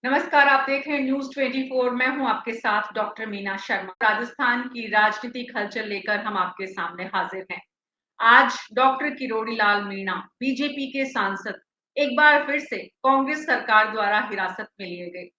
नमस्कार, आप देख रहे हैं न्यूज़ 24। मैं हूं आपके साथ डॉक्टर मीना शर्मा। राजस्थान की राजनीतिक हलचल लेकर हम आपके सामने हाजिर हैं। आज डॉक्टर किरोड़ी लाल मीणा, बीजेपी के सांसद, एक बार फिर से कांग्रेस सरकार द्वारा हिरासत में लिए गए।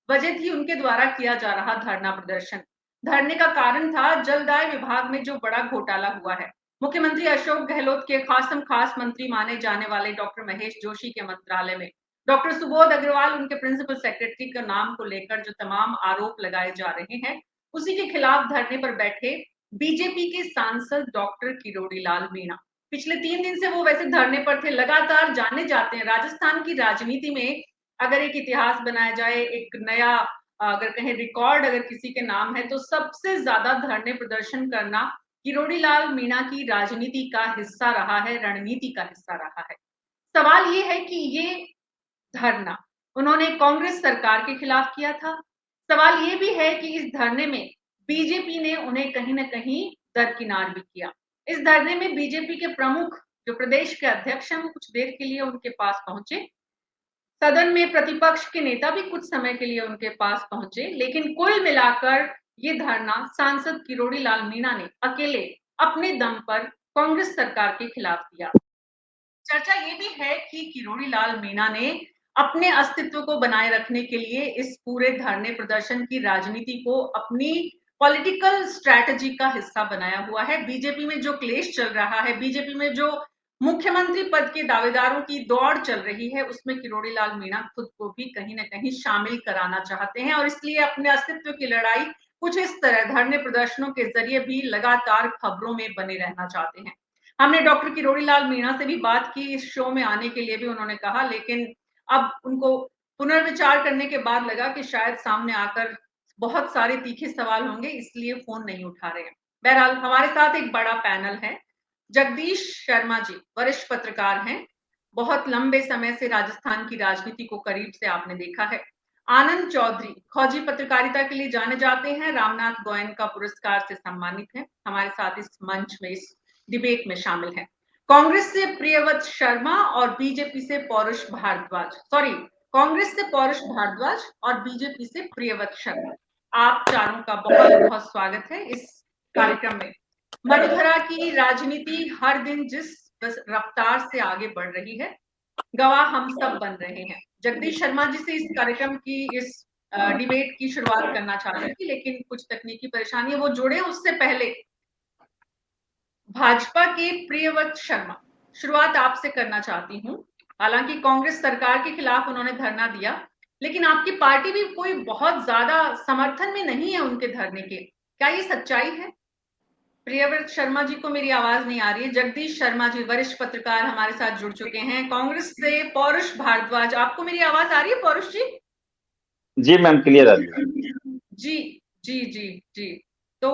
वजह थी उनके द्वारा किया जा रहा धरना प्रदर्शन। धरने का कारण था जलदाय विभाग में जो बड़ा घोटाला हुआ है। मुख्यमंत्री अशोक गहलोत के खास मंत्री माने जाने वाले डॉक्टर महेश जोशी के मंत्रालय में डॉक्टर सुबोध अग्रवाल उनके प्रिंसिपल सेक्रेटरी के नाम को लेकर जो तमाम आरोप लगाए जा रहे हैं, उसी के खिलाफ धरने पर बैठे बीजेपी के सांसद डॉक्टर किरोड़ी लाल मीणा। पिछले 3 दिन से वो वैसे धरने पर थे। लगातार जाने जाते हैं राजस्थान की राजनीति में। अगर एक इतिहास बनाया जाए, एक नया अगर कहें रिकॉर्ड अगर किसी के नाम है, तो सबसे ज्यादा धरने प्रदर्शन करना किरोड़ी लाल मीणा की राजनीति का हिस्सा रहा है, रणनीति का हिस्सा रहा है। सवाल ये है कि ये धरना उन्होंने कांग्रेस सरकार के खिलाफ किया था। सवाल ये भी है कि इस धरने में बीजेपी ने उन्हें कहीं न कहीं दरकिनार भी किया। इस धरने में बीजेपी के प्रमुख जो प्रदेश के अध्यक्ष हैं, वो कुछ देर के लिए उनके पास पहुंचे। सदन में प्रतिपक्ष के नेता भी कुछ समय के लिए उनके पास पहुंचे, लेकिन कुल मिलाकर ये धरना सांसद किरोड़ी लाल मीणा ने अकेले अपने दम पर कांग्रेस सरकार के खिलाफ दिया। चर्चा ये भी है कि किरोड़ी लाल मीणा ने अपने अस्तित्व को बनाए रखने के लिए इस पूरे धरने प्रदर्शन की राजनीति को अपनी पॉलिटिकल स्ट्रैटेजी का हिस्सा बनाया हुआ है। बीजेपी में जो क्लेश चल रहा है, बीजेपी में जो मुख्यमंत्री पद के दावेदारों की दौड़ चल रही है, उसमें किरोड़ी लाल मीणा खुद को भी कहीं न कहीं शामिल कराना चाहते हैं और इसलिए अपने अस्तित्व की लड़ाई कुछ इस तरह धरने प्रदर्शनों के जरिए भी लगातार खबरों में बने रहना चाहते हैं। हमने डॉक्टर किरोड़ी लाल मीणा से भी बात की, इस शो में आने के लिए भी उन्होंने कहा, लेकिन अब उनको पुनर्विचार करने के बाद लगा कि शायद सामने आकर बहुत सारे तीखे सवाल होंगे, इसलिए फोन नहीं उठा रहे हैं। बहरहाल हमारे साथ एक बड़ा पैनल है। जगदीश शर्मा जी वरिष्ठ पत्रकार हैं, बहुत लंबे समय से राजस्थान की राजनीति को करीब से आपने देखा है। आनंद चौधरी खोजी पत्रकारिता के लिए जाने जाते हैं, रामनाथ गोयनका पुरस्कार से सम्मानित हैं, हमारे साथ इस मंच में इस डिबेट में शामिल हैं। कांग्रेस से प्रियव्रत शर्मा और बीजेपी से पौरुष भारद्वाज, कांग्रेस से पौरुष भारद्वाज और बीजेपी से प्रियव्रत शर्मा। आप चारों का बहुत बहुत स्वागत है इस कार्यक्रम में। मरुधरा की राजनीति हर दिन जिस रफ्तार से आगे बढ़ रही है, गवाह हम सब बन रहे हैं। जगदीश शर्मा जी से इस कार्यक्रम की इस डिबेट की शुरुआत करना चाहती थी, लेकिन कुछ तकनीकी परेशानी है, वो जुड़े। उससे पहले भाजपा के प्रियव्रत शर्मा, शुरुआत आपसे करना चाहती हूँ। हालांकि कांग्रेस सरकार के खिलाफ उन्होंने धरना दिया, लेकिन आपकी पार्टी भी कोई बहुत ज्यादा समर्थन में नहीं है उनके धरने के। क्या ये सच्चाई है? प्रियव्रत शर्मा जी को मेरी आवाज नहीं आ रही है। जगदीश शर्मा जी वरिष्ठ पत्रकार हमारे साथ जुड़ चुके हैं। कांग्रेस से पौरुष भारद्वाज, आपको मेरी आवाज आ रही है पौरुष जी? जी मैम, क्लियर आ रही है। जी जी जी जी। तो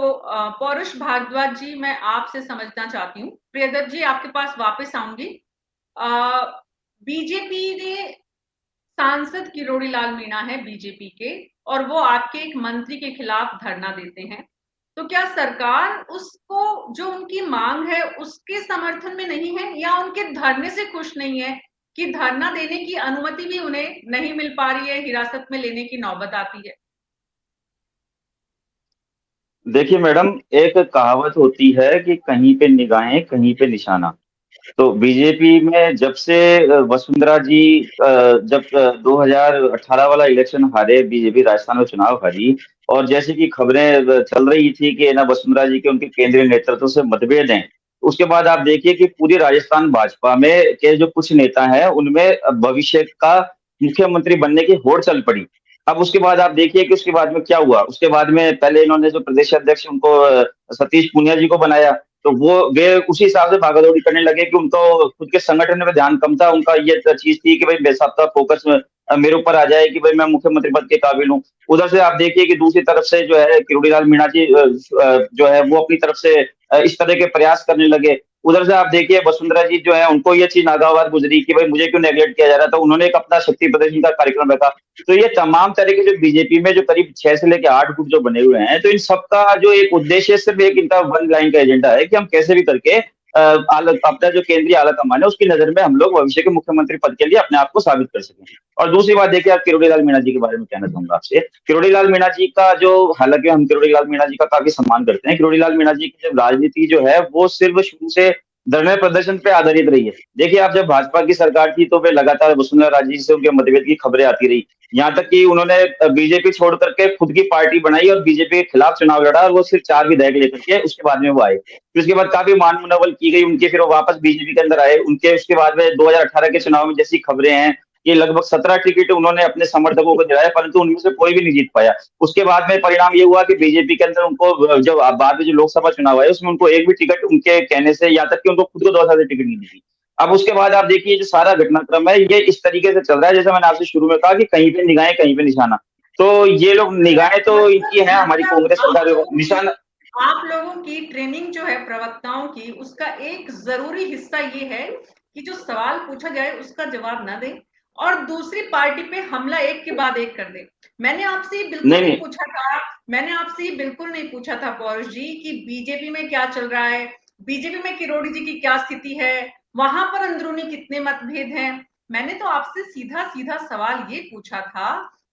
पौरुष भारद्वाज जी, मैं आपसे समझना चाहती हूँ, प्रियदत्त जी आपके पास वापस आऊंगी। बीजेपी ने सांसद किरोड़ी लाल मीणा है बीजेपी के, और वो आपके एक मंत्री के खिलाफ धरना देते हैं, तो क्या सरकार उसको जो उनकी मांग है उसके समर्थन में नहीं है, या उनके धरने से खुश नहीं है कि धरना देने की अनुमति भी उन्हें नहीं मिल पा रही है, हिरासत में लेने की नौबत आती है? देखिए मैडम, एक कहावत होती है कि कहीं पे निगाहें कहीं पे निशाना। तो बीजेपी में जब से वसुंधरा जी जब 2018 वाला इलेक्शन हारे, बीजेपी राजस्थान में चुनाव हारी, और जैसे कि खबरें चल रही थी कि ना वसुंधरा जी के उनके केंद्रीय नेतृत्व से मतभेद हैं, उसके बाद आप देखिए कि पूरी राजस्थान भाजपा में के जो कुछ नेता हैं उनमें भविष्य का मुख्यमंत्री बनने की होड़ चल पड़ी। अब उसके बाद आप देखिए कि उसके बाद में क्या हुआ। उसके बाद में पहले इन्होंने जो प्रदेश अध्यक्ष उनको सतीश पूनिया जी को बनाया, तो वो वे उसी हिसाब से भागादौड़ी करने लगे कि उनको खुद के संगठन में ध्यान कम था। उनका ये चीज थी कि भाई मेरे सबका फोकस मेरे ऊपर आ जाए कि भाई मैं मुख्यमंत्री पद के काबिल हूँ। उधर से आप देखिए कि दूसरी तरफ से जो है किरोड़ी लाल मीणा जी जो है वो अपनी तरफ से इस तरह के प्रयास करने लगे। उधर से आप देखिए वसुंधरा जी जो है उनको ये चीज नागवार गुजरी कि भाई मुझे क्यों नेगलेक्ट किया जा रहा था, उन्होंने एक अपना शक्ति प्रदर्शन का कार्यक्रम रखा। तो ये तमाम तरह के जो बीजेपी में जो करीब 6 से लेकर 8 ग्रुप जो बने हुए हैं, तो इन सबका जो एक उद्देश्य सिर्फ एक इनका वन लाइन का एजेंडा है कि हम कैसे भी करके अपना जो केंद्रीय आला कमान है उसकी नजर में हम लोग भविष्य के मुख्यमंत्री पद के लिए अपने आप को साबित कर सकें। और दूसरी बात देखिए, आप किरोड़ी लाल मीणा जी के बारे में कहना चाहूंगा आपसे। किरोड़ी लाल मीणा जी का जो, हालांकि हम किरोड़ी लाल मीणा जी का काफी सम्मान करते हैं, किरोड़ी लाल मीणा जी की जो राजनीति जो है वो सिर्फ शुरू से धरने प्रदर्शन पे आधारित रही है। देखिए, आप जब भाजपा की सरकार थी तो वे लगातार वसुंधरा राजे से उनके मतभेद की खबरें आती रही। यहाँ तक कि उन्होंने बीजेपी छोड़ करके खुद की पार्टी बनाई और बीजेपी के खिलाफ चुनाव लड़ा, और वो सिर्फ 4 विधायक लेकर के उसके बाद में वो आए। फिर उसके बाद काफी मान मुनवल की गई उनकी, फिर वो वापस बीजेपी के अंदर आए। उनके उसके बाद में 2018 के चुनाव में जैसी खबरें हैं कि लगभग 17 टिकट उन्होंने अपने समर्थकों को दिलाया, परंतु उनमें से कोई भी नहीं जीत पाया। उसके बाद में परिणाम ये हुआ कि बीजेपी के अंदर उनको, जब बाद में जो लोकसभा चुनाव आए उसमें उनको एक भी टिकट उनके कहने से, या तक कि उनको खुद को 2 साल से टिकट नहीं दी। अब उसके बाद आप देखिए जो सारा घटनाक्रम है ये इस तरीके से चल रहा है, जैसे मैंने आपसे शुरू में कहा कि कहीं पे निगाहें कहीं पे निशाना। तो ये लोग, निगाहें तो इनकी है हमारी कांग्रेस सरकार, निशाना आप लोगों की ट्रेनिंग जो है प्रवक्ताओं की, उसका एक जरूरी हिस्सा ये है कि जो सवाल पूछा जाए उसका जवाब ना दें और दूसरी पार्टी पे हमला एक के बाद एक कर दें। मैंने आपसे बिल्कुल नहीं नहीं नहीं पूछा था, मैंने आपसे बिल्कुल नहीं पूछा था पौरुष जी कि बीजेपी में क्या चल रहा है, बीजेपी में किरोड़ी जी की क्या स्थिति है, वहां पर अंदरूनी कितने मतभेद हैं। मैंने तो आपसे सीधा सीधा सवाल ये पूछा था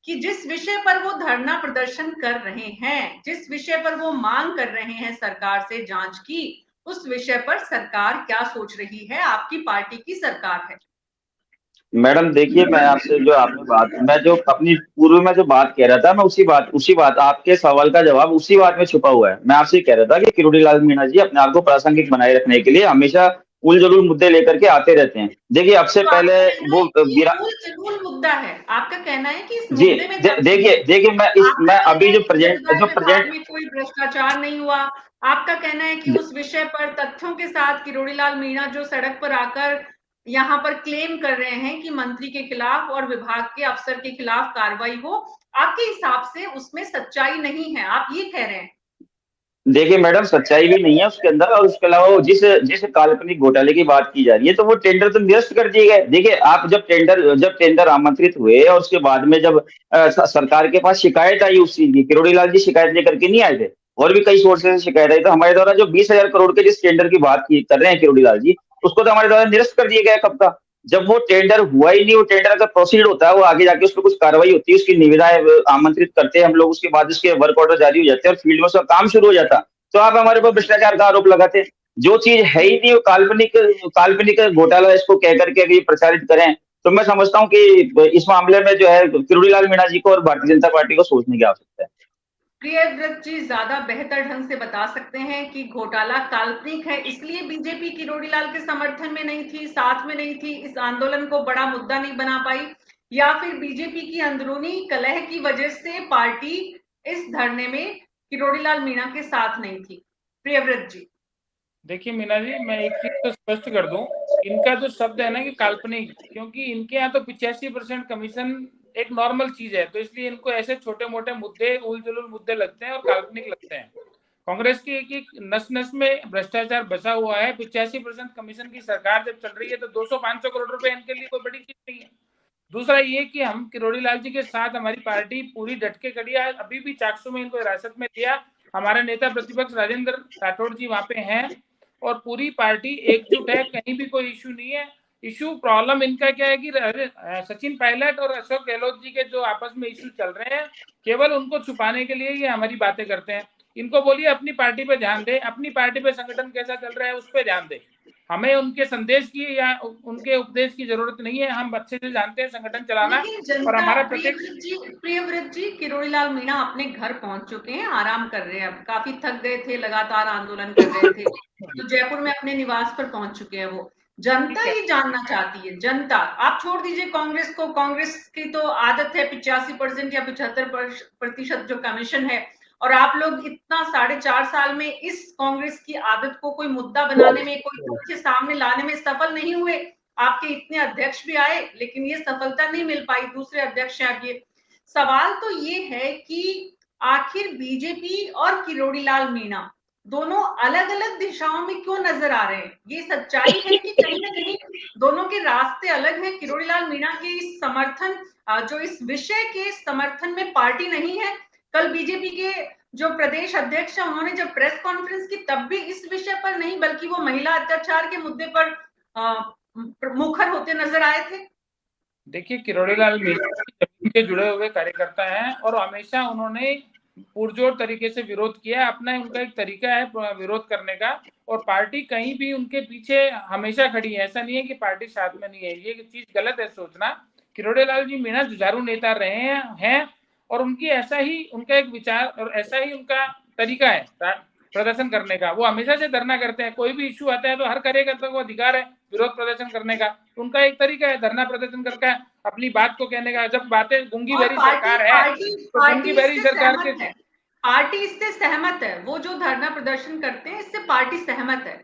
कि जिस विषय पर वो धरना प्रदर्शन कर रहे हैं, जिस विषय पर वो मांग कर रहे हैं सरकार से जांच की, उस विषय पर सरकार क्या सोच रही है, आपकी पार्टी की सरकार है। मैडम, देखिए मैं आपसे जो आपने बात, मैं जो अपनी पूर्व में जो बात कह रहा था, मैं उसी बात आपके सवाल का जवाब उसी बात में छुपा हुआ है। मैं आपसे कह रहा था कि किरोड़ी लाल मीणा जी अपने आप को प्रासंगिक बनाए रखने के लिए हमेशा उल जलूल मुद्दे लेकर के आते रहते हैं। देखिए, अब से तो पहले आपका कहना वो है कि ये मूल जरूर मुद्दा है, आपका कहना है कि इस जी, मुद्दे में तथ्य है, देखिए आपका मैं कहना अभी है जो कि जजवार में भाग प्रेजेंट में कोई भ्रष्टाचार नहीं हुआ, आपका कहना है कि उस विषय पर तथ्यों के साथ किरोड़ी लाल मीणा जो सड़क पर आकर यहाँ पर क्लेम कर रहे हैं कि मंत्री के खिलाफ और विभाग के अफसर के खिलाफ कार्रवाई हो, आपके हिसाब से उसमें सच्चाई नहीं है, आप ये कह रहे हैं। देखिए मैडम, सच्चाई भी नहीं है उसके अंदर, और उसके अलावा वो जिस जिस काल्पनिक घोटाले की बात की जा रही है, तो वो टेंडर तो निरस्त कर दिए गए। देखिए, आप जब टेंडर आमंत्रित हुए और उसके बाद में जब सरकार के पास शिकायत आई उस चीज की, किरोड़ी लाल जी शिकायत लेकर के नहीं आए थे, और भी कई सोर्सेज से शिकायत आई, तो हमारे द्वारा जो 20,000 करोड़ के जिस टेंडर की बात की कर रहे हैं किरोड़ी लाल जी, उसको तो हमारे द्वारा निरस्त कर दिया गया कब का। जब वो टेंडर हुआ ही नहीं, वो टेंडर अगर प्रोसीड होता है, वो आगे जाके उस पर कुछ कार्रवाई होती है, उसकी निविदाएं आमंत्रित करते हैं हम लोग, उसके बाद उसके वर्क ऑर्डर जारी हो जाते हैं और फील्ड में उसका काम शुरू हो जाता, तो आप हमारे ऊपर भ्रष्टाचार का आरोप लगाते हैं। जो चीज है ही नहीं, वो काल्पनिक काल्पनिक घोटाला इसको कह करके अगर ये प्रचारित करें, तो मैं समझता हूँ कि इस मामले में जो है किरोड़ी लाल मीणा जी को और भारतीय जनता पार्टी को सोचने की आवश्यकता है। प्रियव्रत जी ज्यादा बेहतर ढंग से बता सकते हैं कि घोटाला काल्पनिक है, इसलिए बीजेपी किरोड़ी लाल के समर्थन में नहीं थी, साथ में नहीं थी, इस आंदोलन को बड़ा मुद्दा नहीं बना पाई, या फिर बीजेपी की अंदरूनी कलह की वजह से पार्टी इस धरने में किरोड़ी लाल मीणा के साथ नहीं थी। प्रियव्रत जी। देखिए मीना जी, मैं एक चीज तो स्पष्ट कर दूं, इनका जो शब्द है ना कि काल्पनिक, क्योंकि इनके यहाँ तो 85% कमीशन एक नॉर्मल चीज है, तो इसलिए इनको ऐसे छोटे मोटे मुद्दे उल जुलूल मुद्दे लगते हैं और काल्पनिक लगते हैं। कांग्रेस की एक नस नस में भ्रष्टाचार बसा हुआ है। 85% कमीशन की सरकार जब चल रही है तो 200-500 करोड़ रुपए इनके लिए कोई बड़ी चीज नहीं है। दूसरा ये कि हम किरोड़ी लाल जी के साथ, हमारी पार्टी पूरी डट के खड़ी है। अभी भी चाकसू में इनको हिरासत में लिया, हमारे नेता प्रतिपक्ष राजेंद्र राठौड़ जी वहां पे हैं और पूरी पार्टी एकजुट है, कहीं भी कोई इशू नहीं है। इशू प्रॉब्लम इनका क्या है कि सचिन पायलट और अशोक गहलोत जी के जो आपस में इशू चल रहे हैं, केवल उनको छुपाने के लिए ये हमारी बातें करते हैं। इनको बोलिए अपनी पार्टी पे ध्यान दे, अपनी पार्टी पे संगठन कैसा चल रहा है उस पर ध्यान दे। हमें उनके संदेश की या उनके उपदेश की जरूरत नहीं है, हम अच्छे से जानते हैं संगठन चलाना। लेकिन और जनता, हमारा प्रत्येक प्रियव्रत जी किरोड़ी लाल मीणा अपने घर पहुंच चुके हैं, आराम कर रहे हैं, अब काफी थक गए थे, लगातार आंदोलन कर रहे थे, तो जयपुर में अपने निवास पर पहुंच चुके हैं वो। जनता ठीक है। ये जानना चाहती है, जनता, आप छोड़ दीजिए कांग्रेस को, कांग्रेस की तो आदत है 85% या 75% जो कमीशन है, और आप लोग इतना 4.5 साल में इस कांग्रेस की आदत को कोई मुद्दा बनाने में, कोई तथ्य सामने लाने में सफल नहीं हुए। आपके इतने अध्यक्ष भी आए लेकिन ये सफलता नहीं मिल पाई, दूसरे अध्यक्ष हैं ये। सवाल तो ये है कि आखिर बीजेपी और किरोड़ी लाल मीणा दोनों अलग अलग दिशाओं में क्यों नजर आ रहे हैं, ये सच्चाई है कि कहीं ना कहीं दोनों के रास्ते अलग हैं। किरोड़ी लाल मीणा के इस समर्थन, जो इस विषय के समर्थन में पार्टी नहीं है, कल बीजेपी के जो प्रदेश अध्यक्ष है उन्होंने जब प्रेस कॉन्फ्रेंस की तब भी इस विषय पर नहीं बल्कि वो महिला अत्याचार के मुद्दे पर मुखर होते नजर आए थे। देखिए, किरोड़ीलाल मीणा के जुड़े हुए कार्यकर्ता हैं और हमेशा उन्होंने पुरजोर तरीके से विरोध किया। अपना उनका एक तरीका है विरोध करने का, और पार्टी कहीं भी उनके पीछे हमेशा खड़ी है। ऐसा नहीं है कि पार्टी साथ में नहीं है, ये चीज गलत है सोचना। किरोड़ीलाल जी मीणा जुझारू नेता रहे हैं और उनकी ऐसा ही उनका एक विचार और ऐसा ही उनका तरीका है प्रदर्शन करने का। वो हमेशा से धरना करते हैं, कोई भी इश्यू आता है तो हर कार्यकर्ता को अधिकार है विरोध प्रदर्शन करने का। उनका एक तरीका है धरना प्रदर्शन करके अपनी बात को कहने का। जब बातें गूंगी बहरी सरकार है तो गूंगी बहरी सरकार के पार्टी इससे सहमत है। वो जो धरना प्रदर्शन करते हैं इससे पार्टी सहमत है।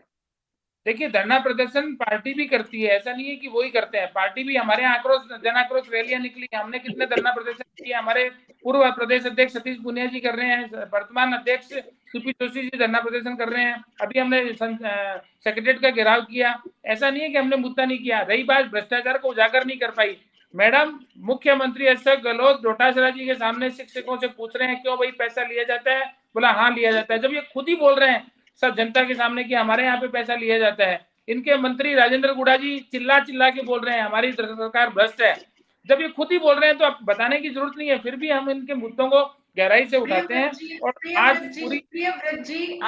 देखिए, धरना प्रदर्शन पार्टी भी करती है, ऐसा नहीं है कि वो ही करते हैं। पार्टी भी, हमारे आक्रोश जन आक्रोश रैलियां निकली, हमने कितने धरना प्रदर्शन किए। हमारे पूर्व प्रदेश अध्यक्ष सतीश पुनिया जी कर रहे हैं, वर्तमान अध्यक्ष सीपी जोशी जी धरना प्रदर्शन कर रहे हैं। अभी हमने सेक्रेटरीट का घेराव किया। ऐसा नहीं है कि हमने मुद्दा नहीं किया। रही बात भ्रष्टाचार को उजागर नहीं कर पाई, मैडम, मुख्यमंत्री अशोक गहलोत डोटासरा जी के सामने शिक्षकों से पूछ रहे हैं क्यों भाई पैसा लिया जाता है, बोला हाँ लिया जाता है। जब ये खुद ही बोल रहे हैं सब जनता के सामने कि हमारे यहाँ पे पैसा लिया जाता है। इनके मंत्री राजेंद्र गुड़ा जी चिल्ला चिल्ला के बोल रहे हैं हमारी सरकार भ्रष्ट है। जब ये खुद ही बोल रहे हैं तो अब बताने की जरूरत नहीं है, फिर भी हम इनके मुद्दों को गहराई से उठाते हैं। और आज प्रियव्रत जी,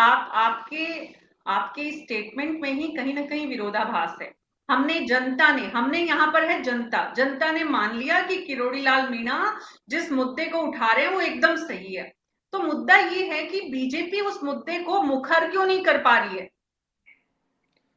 आपके स्टेटमेंट में ही कहीं ना कहीं विरोधाभास है। हमने यहाँ पर है जनता ने मान लिया कि किरोड़ीलाल मीणा जिस मुद्दे को उठा रहे हैं वो एकदम सही है। तो मुद्दा ये है कि बीजेपी उस मुद्दे को मुखर क्यों नहीं कर पा रही है?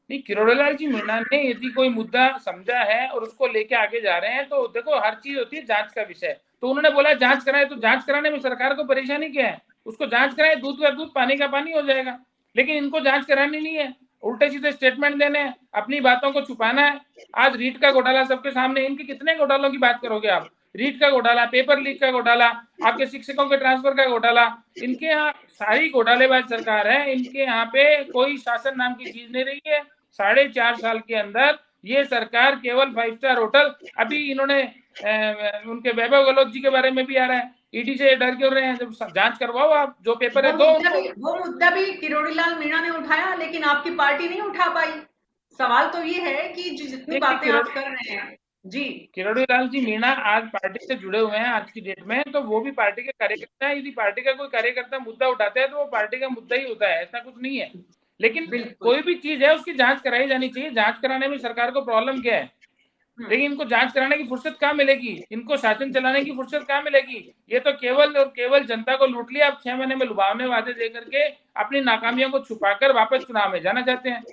नहीं, किरोड़ीलाल जी मीणा ने यदि कोई मुद्दा समझा है और उसको लेके आगे जा रहे हैं तो देखो, हर चीज होती है जांच का विषय। तो उन्होंने बोला जांच कराए, तो जांच कराने में सरकार को परेशानी क्या है? उसको जांच कराए, दूध का दूध पानी का पानी हो जाएगा। लेकिन इनको जांच करानी नहीं है, उल्टे सीधे स्टेटमेंट देने हैं, अपनी बातों को छुपाना है। आज रीट का घोटाला सबके सामने, इनके कितने घोटालों की बात करोगे आप? रीट का घोटाला, पेपर लीक का घोटाला, आपके शिक्षकों के ट्रांसफर का घोटाला, इनके यहाँ सारी घोटालेबाज सरकार है। इनके यहाँ पे कोई शासन नाम की चीज नहीं रही है। 4.5 साल के अंदर ये सरकार केवल 5 स्टार होटल, अभी इन्होंने उनके वैभव गहलोत जी के बारे में भी आ रहा है, ईडी से डर क्यों रहे हैं? जब जांच करवाओ आप, जो पेपर है दो उनको। वो मुद्दा भी किरोड़ीलाल मीणा ने उठाया, लेकिन आपकी पार्टी नहीं उठा पाई। सवाल तो ये है कि जितनी बातें आप कर रहे हैं जी। किरोड़ीलाल जी मीणा आज पार्टी से जुड़े हुए हैं आज की डेट में, तो वो भी पार्टी के कार्यकर्ता है। यदि पार्टी का कोई कार्यकर्ता मुद्दा उठाता है तो वो पार्टी का मुद्दा ही होता है, ऐसा कुछ नहीं है। लेकिन कोई भी चीज है उसकी जांच कराई जानी चाहिए। जांच कराने में सरकार को प्रॉब्लम क्या है? लेकिन इनको जांच कराने की फुर्सत कहाँ मिलेगी? इनको शासन चलाने की फुर्सत कहाँ मिलेगी? ये तो केवल और केवल जनता को लूट लिया। अब 6 महीने में लुभावने वादे देकर के अपनी नाकामियों को छुपाकर वापस चुनाव में जाना चाहते हैं।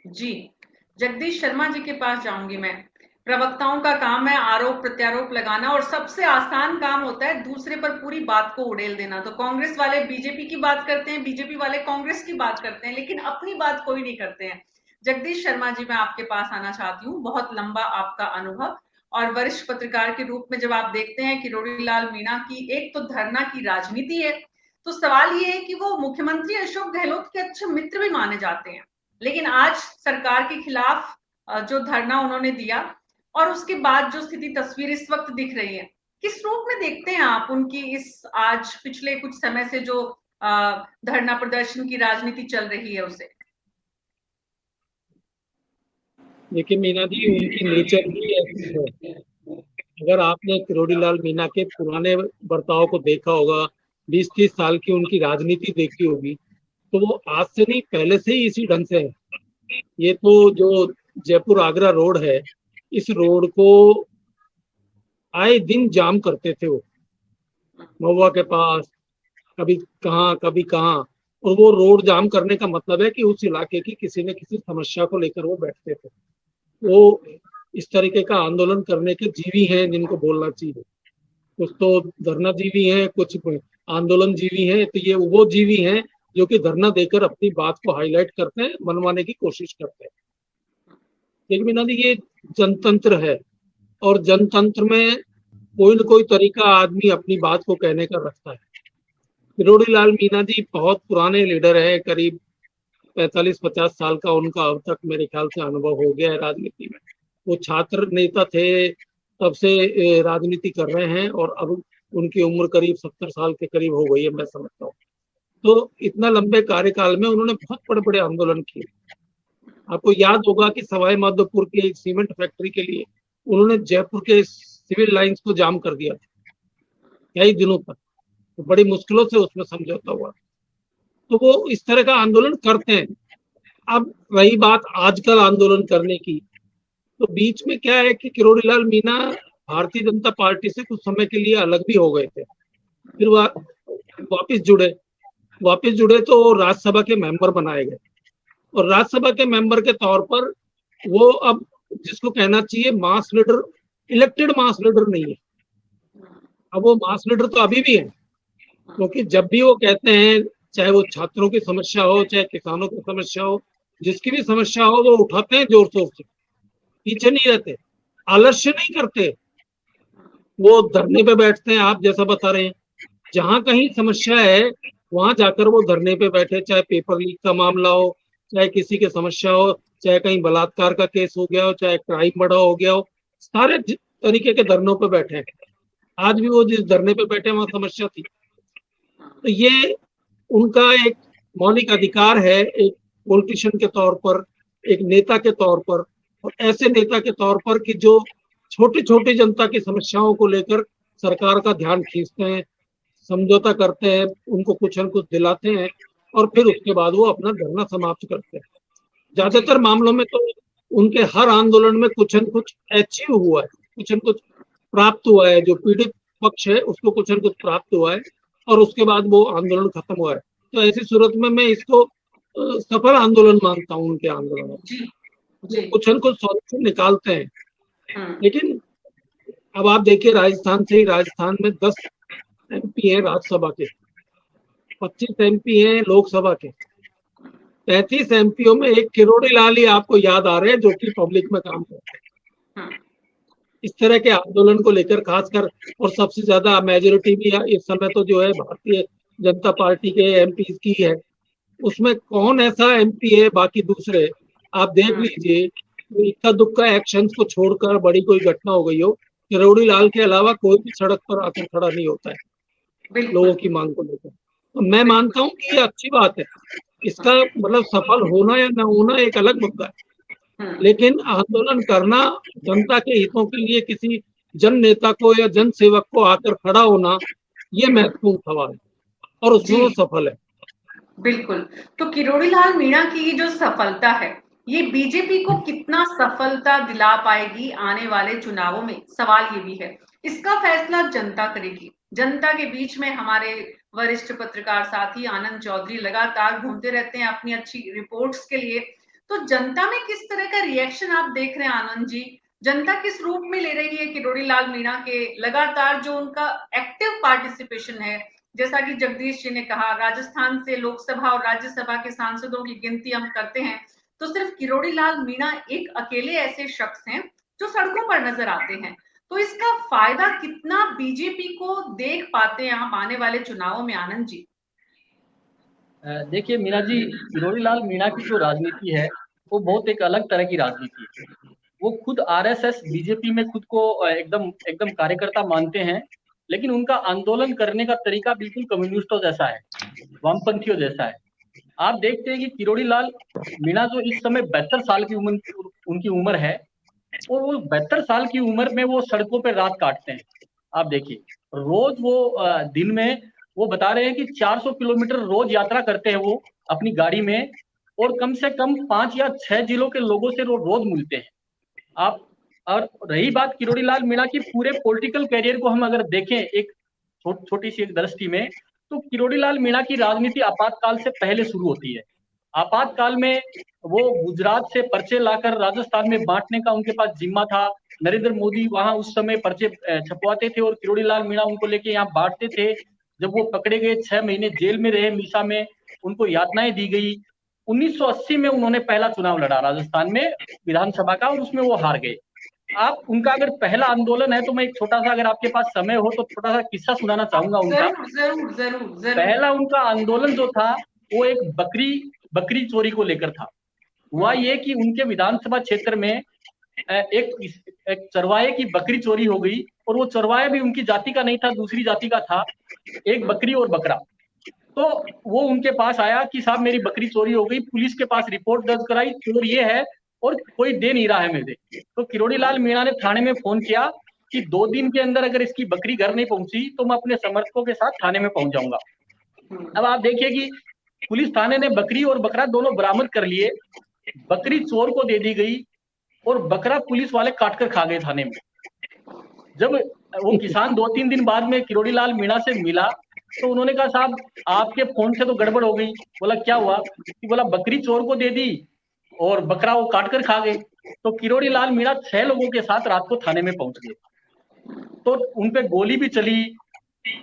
जी, जगदीश शर्मा जी के पास जाऊंगी मैं। प्रवक्ताओं का काम है आरोप प्रत्यारोप लगाना, और सबसे आसान काम होता है दूसरे पर पूरी बात को उड़ेल देना। तो कांग्रेस वाले बीजेपी की बात करते हैं, बीजेपी वाले कांग्रेस की बात करते हैं, लेकिन अपनी बात कोई नहीं करते हैं। जगदीश शर्मा जी, मैं आपके पास आना चाहती हूँ। बहुत लंबा आपका अनुभव, और वरिष्ठ पत्रकार के रूप में जब आप देखते हैं किरोड़ीलाल मीणा की एक तो धरना की राजनीति है, तो सवाल ये है कि वो मुख्यमंत्री अशोक गहलोत के अच्छे मित्र भी माने जाते हैं, लेकिन आज सरकार के खिलाफ जो धरना उन्होंने दिया और उसके बाद जो स्थिति तस्वीर इस वक्त दिख रही है, किस रूप में देखते हैं आप उनकी इस आज पिछले कुछ समय से जो धरना प्रदर्शन की राजनीति चल रही है उसे? देखिए मीना जी, उनकी नेचर ही ऐसी है। अगर आपने किरोड़ीलाल मीणा के पुराने बर्ताव को देखा होगा, 20-30 साल की उनकी राजनीति देखी होगी, तो वो आज से नहीं पहले से ही इसी ढंग से है। ये तो जो जयपुर आगरा रोड है, इस रोड को आए दिन जाम करते थे वो, महुआ के पास कभी कहाँ। और वो रोड जाम करने का मतलब है कि उस इलाके की किसी न किसी समस्या को लेकर वो बैठते थे। वो इस तरीके का आंदोलन करने के जीवी हैं जिनको बोलना चाहिए। कुछ तो धरना जीवी हैं, कुछ आंदोलन जीवी हैं। तो ये वो जीवी हैं जो कि धरना देकर अपनी बात को हाईलाइट करते हैं, मनवाने की कोशिश करते हैं। लेकिन मीना जी, ये जनतंत्र है, और जनतंत्र में कोई न कोई तरीका आदमी अपनी बात को कहने का रखता है। किरोड़ीलाल मीणा जी बहुत पुराने लीडर है, करीब 45-50 साल का उनका अब तक मेरे ख्याल से अनुभव हो गया है राजनीति में। वो छात्र नेता थे तब से राजनीति कर रहे हैं, और अब उनकी उम्र करीब 70 साल के करीब हो गई है, मैं समझता हूँ। तो इतना लंबे कार्यकाल में उन्होंने बहुत बड़े बड़े आंदोलन किए। आपको याद होगा कि सवाई माधोपुर की एक सीमेंट फैक्ट्री के लिए उन्होंने जयपुर के सिविल लाइंस को जाम कर दिया कई दिनों तक, तो बड़ी मुश्किलों से उसमें समझौता हुआ। तो वो इस तरह का आंदोलन करते हैं। अब रही बात आजकल आंदोलन करने की, तो बीच में क्या है कि किरोड़ी लाल मीणा भारतीय जनता पार्टी से कुछ समय के लिए अलग भी हो गए थे, फिर वापस जुड़े तो राज्यसभा के मेंबर बनाए गए, और राज्यसभा के मेंबर के तौर पर वो अब जिसको कहना चाहिए मास लीडर, इलेक्टेड मास लीडर नहीं है। अब वो मास लीडर तो अभी भी है, क्योंकि जब भी वो कहते हैं, चाहे वो छात्रों की समस्या हो, चाहे किसानों की समस्या हो, जिसकी भी समस्या हो, वो उठाते हैं जोर शोर से, पीछे नहीं रहते, आलस्य नहीं करते, वो धरने पे बैठते हैं। आप जैसा बता रहे हैं, जहां कहीं समस्या है वहां जाकर वो धरने पे बैठे, चाहे पेपर लीक का मामला हो, चाहे किसी की समस्या हो, चाहे कहीं बलात्कार का केस हो गया हो, चाहे क्राइम बड़ा हो गया हो, सारे तरीके के धरनों पे बैठे हैं। आज भी वो जिस धरने पे बैठे वहां समस्या थी। तो ये उनका एक मौलिक अधिकार है, एक पॉलिटिशियन के तौर पर, एक नेता के तौर पर, और ऐसे नेता के तौर पर कि जो छोटी छोटी जनता की समस्याओं को लेकर सरकार का ध्यान खींचते हैं, समझौता करते हैं, उनको कुछ न कुछ दिलाते हैं, और फिर उसके बाद वो अपना धरना समाप्त करते हैं। ज्यादातर मामलों में तो उनके हर आंदोलन में कुछ न कुछ अचीव हुआ है, कुछ न कुछ प्राप्त हुआ है, जो पीड़ित पक्ष है उसको कुछ न कुछ प्राप्त हुआ है, और उसके बाद वो आंदोलन खत्म हुआ है। तो ऐसी सूरत में मैं इसको सफल आंदोलन मानता हूँ उनके आंदोलन। कुछ न कुछ सॉल्यूशन निकालते हैं। लेकिन अब आप देखिए, राजस्थान में 10 MP है राज्यसभा के, 25 MP है लोकसभा के, 35 MPओं में एक किरोड़ी लाल ही आपको याद आ रहे हैं जो कि पब्लिक में काम करते हैं इस तरह के आंदोलन को लेकर, खासकर। और सबसे ज्यादा मेजोरिटी भी इस समय तो जो है भारतीय जनता पार्टी के MP की है। उसमें कौन ऐसा MP है, बाकी दूसरे आप देख लीजिए, तो इक्का दुक्का एक्शन को छोड़कर बड़ी कोई घटना हो गई हो, किरोड़ी लाल के अलावा कोई भी सड़क पर आकर खड़ा नहीं होता है लोगों की मांग को लेकर। तो मैं मानता हूँ कि ये अच्छी बात है। इसका मतलब सफल होना या न होना एक अलग मुद्दा है, लेकिन आंदोलन करना, जनता के हितों के लिए किसी जन नेता को या जन सेवक को आकर खड़ा होना, ये महत्वपूर्ण सवाल है, और उसमें वो सफल है। बिल्कुल। तो किरोड़ी लाल मीणा की ये जो सफलता है, ये बीजेपी को कितना सफलता दिला पाएगी आने वाले चुनावों में, सवाल ये भी है। इसका फैसला जनता करेगी। जनता के बीच में हमारे वरिष्ठ पत्रकार साथी आनंद चौधरी लगातार घूमते रहते हैं अपनी अच्छी रिपोर्ट्स के लिए। तो जनता में किस तरह का रिएक्शन आप देख रहे हैं आनंद जी? जनता किस रूप में ले रही है किरोड़ी लाल मीणा के लगातार जो उनका एक्टिव पार्टिसिपेशन है? जैसा कि जगदीश जी ने कहा, राजस्थान से लोकसभा और राज्यसभा के सांसदों की गिनती हम करते हैं तो सिर्फ किरोड़ी लाल मीणा एक अकेले ऐसे शख्स हैं जो सड़कों पर नजर आते हैं। तो इसका फायदा कितना बीजेपी को देख पाते हैं आप आने वाले चुनावों में, आनंद जी? देखिए मीना जी, किरोड़ी लाल मीणा की जो राजनीति है वो बहुत एक अलग तरह की राजनीति है। वो खुद RSS बीजेपी में खुद को एकदम एकदम कार्यकर्ता मानते हैं, लेकिन उनका आंदोलन करने का तरीका बिल्कुल कम्युनिस्टों जैसा है, वामपंथियों जैसा है। आप देखते हैं कि किरोड़ी लाल मीणा जो इस समय 72 साल की उनकी उम्र है, और वो 72 साल की उम्र में वो सड़कों पर रात काटते हैं। आप देखिए, रोज वो दिन में वो बता रहे हैं कि 400 किलोमीटर रोज यात्रा करते हैं वो अपनी गाड़ी में, और कम से कम 5 या 6 जिलों के लोगों से रोज मिलते हैं। आप और रही बात किरोड़ी लाल मीणा की पूरे पॉलिटिकल करियर को हम अगर देखें एक छोटी सी एक दृष्टि में, तो किरोड़ी लाल मीणा की राजनीति आपातकाल से पहले शुरू होती है। आपातकाल में वो गुजरात से पर्चे लाकर राजस्थान में बांटने का उनके पास जिम्मा था। नरेंद्र मोदी वहां उस समय पर्चे छपवाते थे और किरोड़ी लाल मीणा उनको लेके यहाँ बांटते थे। जब वो पकड़े गए, 6 महीने जेल में रहे मीसा में, उनको यातनाएं दी गई। 1980 में उन्होंने पहला चुनाव लड़ा राजस्थान में विधानसभा का, और उसमें वो हार गए। आप उनका अगर पहला आंदोलन है तो मैं एक छोटा सा, अगर आपके पास समय हो तो छोटा सा किस्सा सुनाना चाहूंगा उनका। जरूर। पहला उनका आंदोलन जो था वो एक बकरी चोरी को लेकर था। हुआ ये कि उनके विधानसभा क्षेत्र में एक चरवाहे की बकरी चोरी हो गई, और वो चरवाहा भी उनकी जाति का नहीं था, दूसरी जाति का था, एक बकरी और बकरा। तो वो उनके पास आया कि साहब मेरी बकरी चोरी हो गई, पुलिस के पास रिपोर्ट दर्ज कराई, चोर ये है और कोई दे नहीं रहा है मेरे। तो किरोड़ी लाल मीणा ने थाने में फोन किया कि 2 दिन के अंदर अगर इसकी बकरी घर नहीं पहुंची तो मैं अपने समर्थकों के साथ थाने में पहुंच जाऊंगा। अब आप देखिए कि पुलिस थाने ने बकरी और बकरा दोनों बरामद कर लिए, बकरी चोर को दे दी गई और बकरा पुलिस वाले काट कर खा गए थाने में। जब वो किसान 2-3 दिन बाद में किरोड़ी लाल मीणा से मिला तो उन्होंने कहा साहब आपके फोन से तो गड़बड़ हो गई। बोला क्या हुआ? कि बोला बकरी चोर को दे दी और बकरा वो काट कर खा गए। तो किरोड़ी लाल मीणा 6 लोगों के साथ रात को थाने में पहुंच गए, तो उनपे गोली भी चली,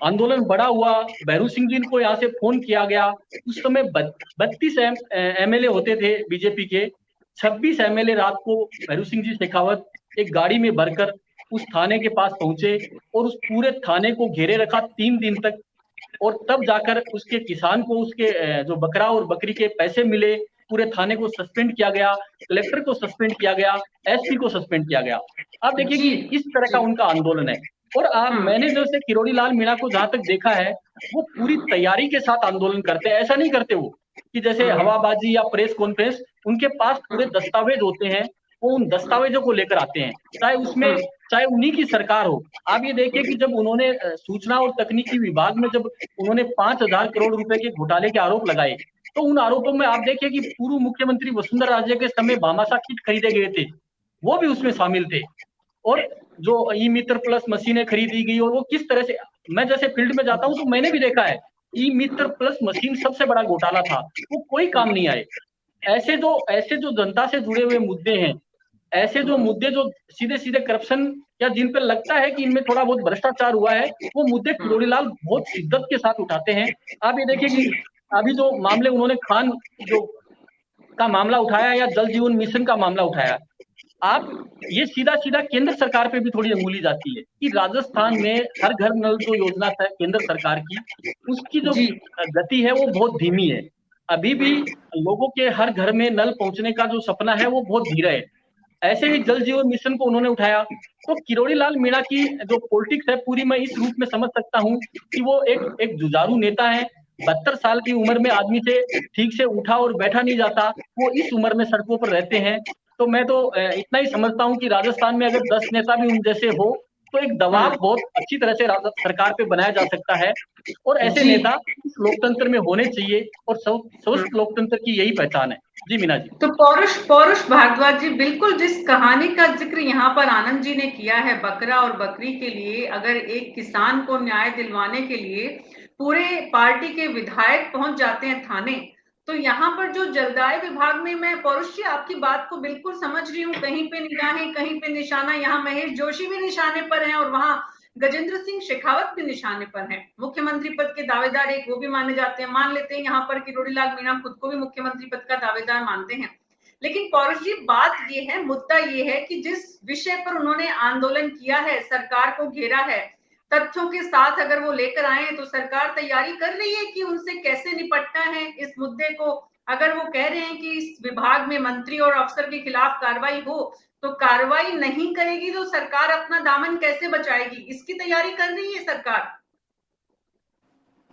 आंदोलन बड़ा हुआ। भैरू सिंह जी को यहाँ से फोन किया गया। उस समय 32 एमएलए होते थे बीजेपी के, 26 एमएलए रात को भैरू सिंह जी शेखावत एक गाड़ी में भरकर उस थाने के पास पहुंचे और उस पूरे थाने को घेरे रखा 3 दिन तक, और तब जाकर उसके किसान को उसके जो बकरा और बकरी के पैसे मिले। पूरे थाने को सस्पेंड किया गया, कलेक्टर को सस्पेंड किया गया, एसपी को सस्पेंड किया गया। आप देखिए कि इस तरह का उनका आंदोलन है। और मैंने जैसे किरोड़ी लाल मीणा को जहां तक देखा है, वो पूरी तैयारी के साथ आंदोलन करते हैं। ऐसा नहीं करते वो कि जैसे हवाबाजी या प्रेस कॉन्फ्रेंस, उनके पास पूरे दस्तावेज होते हैं, वो उन दस्तावेजों को लेकर आते हैं, चाहे उन्हीं की सरकार हो। आप ये देखिए कि जब उन्होंने सूचना और तकनीकी विभाग में जब उन्होंने 5,000 करोड़ रुपए के घोटाले के आरोप लगाए, तो उन आरोपों में आप देखिए कि पूर्व मुख्यमंत्री वसुंधरा राजे के समय भामाशाह किट खरीदे गए थे, वो भी उसमें शामिल थे। और जो ई मित्र प्लस मशीनें खरीदी गई, और वो किस तरह से, मैं जैसे फील्ड में जाता हूं तो मैंने भी देखा है, ई मित्र प्लस मशीन सबसे बड़ा घोटाला था, वो कोई काम नहीं आए। ऐसे जो जनता से जुड़े हुए मुद्दे हैं, ऐसे जो मुद्दे जो सीधे सीधे करप्शन या जिन पर लगता है कि इनमें थोड़ा बहुत भ्रष्टाचार हुआ है, वो मुद्दे किरोड़ी लाल बहुत शिद्दत के साथ उठाते हैं। आप ये देखिए कि अभी जो मामले उन्होंने खान जो का मामला उठाया या जल जीवन मिशन का मामला उठाया, आप ये सीधा सीधा केंद्र सरकार पे भी थोड़ी अंगुली जाती है कि राजस्थान में हर घर नल जो योजना है केंद्र सरकार की, उसकी जो गति है वो बहुत धीमी है। अभी भी लोगों के हर घर में नल पहुंचने का जो सपना है वो बहुत धीरे है। ऐसे ही जल जीवन मिशन को उन्होंने उठाया। तो किरोड़ी लाल मीणा की जो पॉलिटिक्स है पूरी, मैं इस रूप में समझ सकता हूँ कि वो एक जुझारू नेता है। 72 साल की उम्र में आदमी से ठीक से उठा और बैठा नहीं जाता, वो इस उम्र में सड़कों पर रहते हैं। तो मैं तो इतना ही समझता हूँ कि राजस्थान में अगर 10 नेता भी उन जैसे हो तो एक दबाव बहुत अच्छी तरह से सरकार पे बनाया जा सकता है, और ऐसे नेता इस लोकतंत्र में होने चाहिए, और स्वस्थ लोकतंत्र की यही पहचान है। जी मीना जी। तो पौरुष भारद्वाज जी, बिल्कुल जिस कहानी का जिक्र यहाँ पर आनंद जी ने किया है बकरा और बकरी के लिए, अगर एक किसान को न्याय दिलवाने के लिए पूरे पार्टी के विधायक पहुंच जाते हैं थाने, तो यहाँ पर जो जलदाय विभाग में, मैं पौरुष जी आपकी बात को बिल्कुल समझ रही हूँ, कहीं पे निगाहें कहीं पे निशाना, यहाँ महेश जोशी भी निशाने पर हैं और वहां गजेंद्र सिंह शेखावत भी निशाने पर हैं। मुख्यमंत्री पद के दावेदार एक वो भी माने जाते हैं, मान लेते हैं यहाँ पर किरोड़ी लाल मीणा खुद को भी मुख्यमंत्री पद का दावेदार मानते हैं। लेकिन पौरुष जी, बात ये है, मुद्दा ये है कि जिस विषय पर उन्होंने आंदोलन किया है, सरकार को घेरा है, तथ्यों के साथ अगर वो लेकर आए तो सरकार तैयारी कर रही है कि उनसे कैसे निपटना है इस मुद्दे को। अगर वो कह रहे हैं कि इस विभाग में मंत्री और अफसर के खिलाफ कार्रवाई हो, तो कार्रवाई नहीं करेगी तो सरकार अपना दामन कैसे बचाएगी, इसकी तैयारी कर रही है सरकार।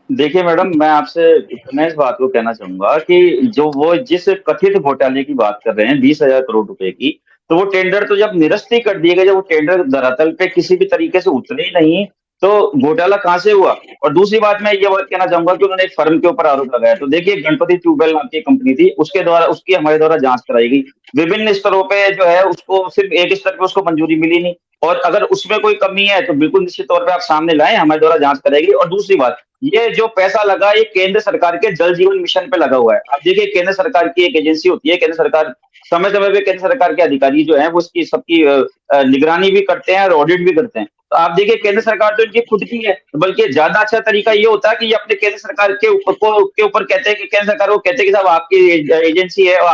देखिए मैडम, मैं आपसे मैं इस बात को कहना चाहूंगा कि जो वो जिस कथित घोटाले की बात कर रहे हैं 20,000 करोड़ रुपए की, तो वो टेंडर तो जब निरस्त ही कर दिए गए, जब वो टेंडर धरातल पे किसी भी तरीके से उतरे ही नहीं, तो घोटाला कहां से हुआ। और दूसरी बात मैं ये बात कहना चाहूंगा कि उन्होंने एक फर्म के ऊपर आरोप लगाया, तो देखिए गणपति ट्यूबवेल नाम की कंपनी थी, उसकी हमारे द्वारा जांच कराई गई, विभिन्न स्तरों पे जो है उसको सिर्फ एक स्तर पे उसको मंजूरी मिली नहीं, और अगर उसमें कोई कमी है तो बिल्कुल निश्चित तौर पे आप सामने लाएं, हमारे द्वारा जांच कराएगी। और दूसरी बात, ये जो पैसा लगा ये केंद्र सरकार के जल जीवन मिशन पे लगा हुआ है। आप देखिए केंद्र सरकार की एक एजेंसी होती है, केंद्र सरकार समय समय पे केंद्र सरकार के अधिकारी जो है वो इसकी सबकी निगरानी भी करते हैं और ऑडिट भी करते हैं। तो आप देखिए केंद्र सरकार तो इनकी खुद की है, बल्कि ज्यादा अच्छा तरीका ये होता है कि ये अपने केंद्र सरकार के ऊपर कहते हैं कि केंद्र सरकार को कहते हैं कि साहब आपकी एजेंसी है और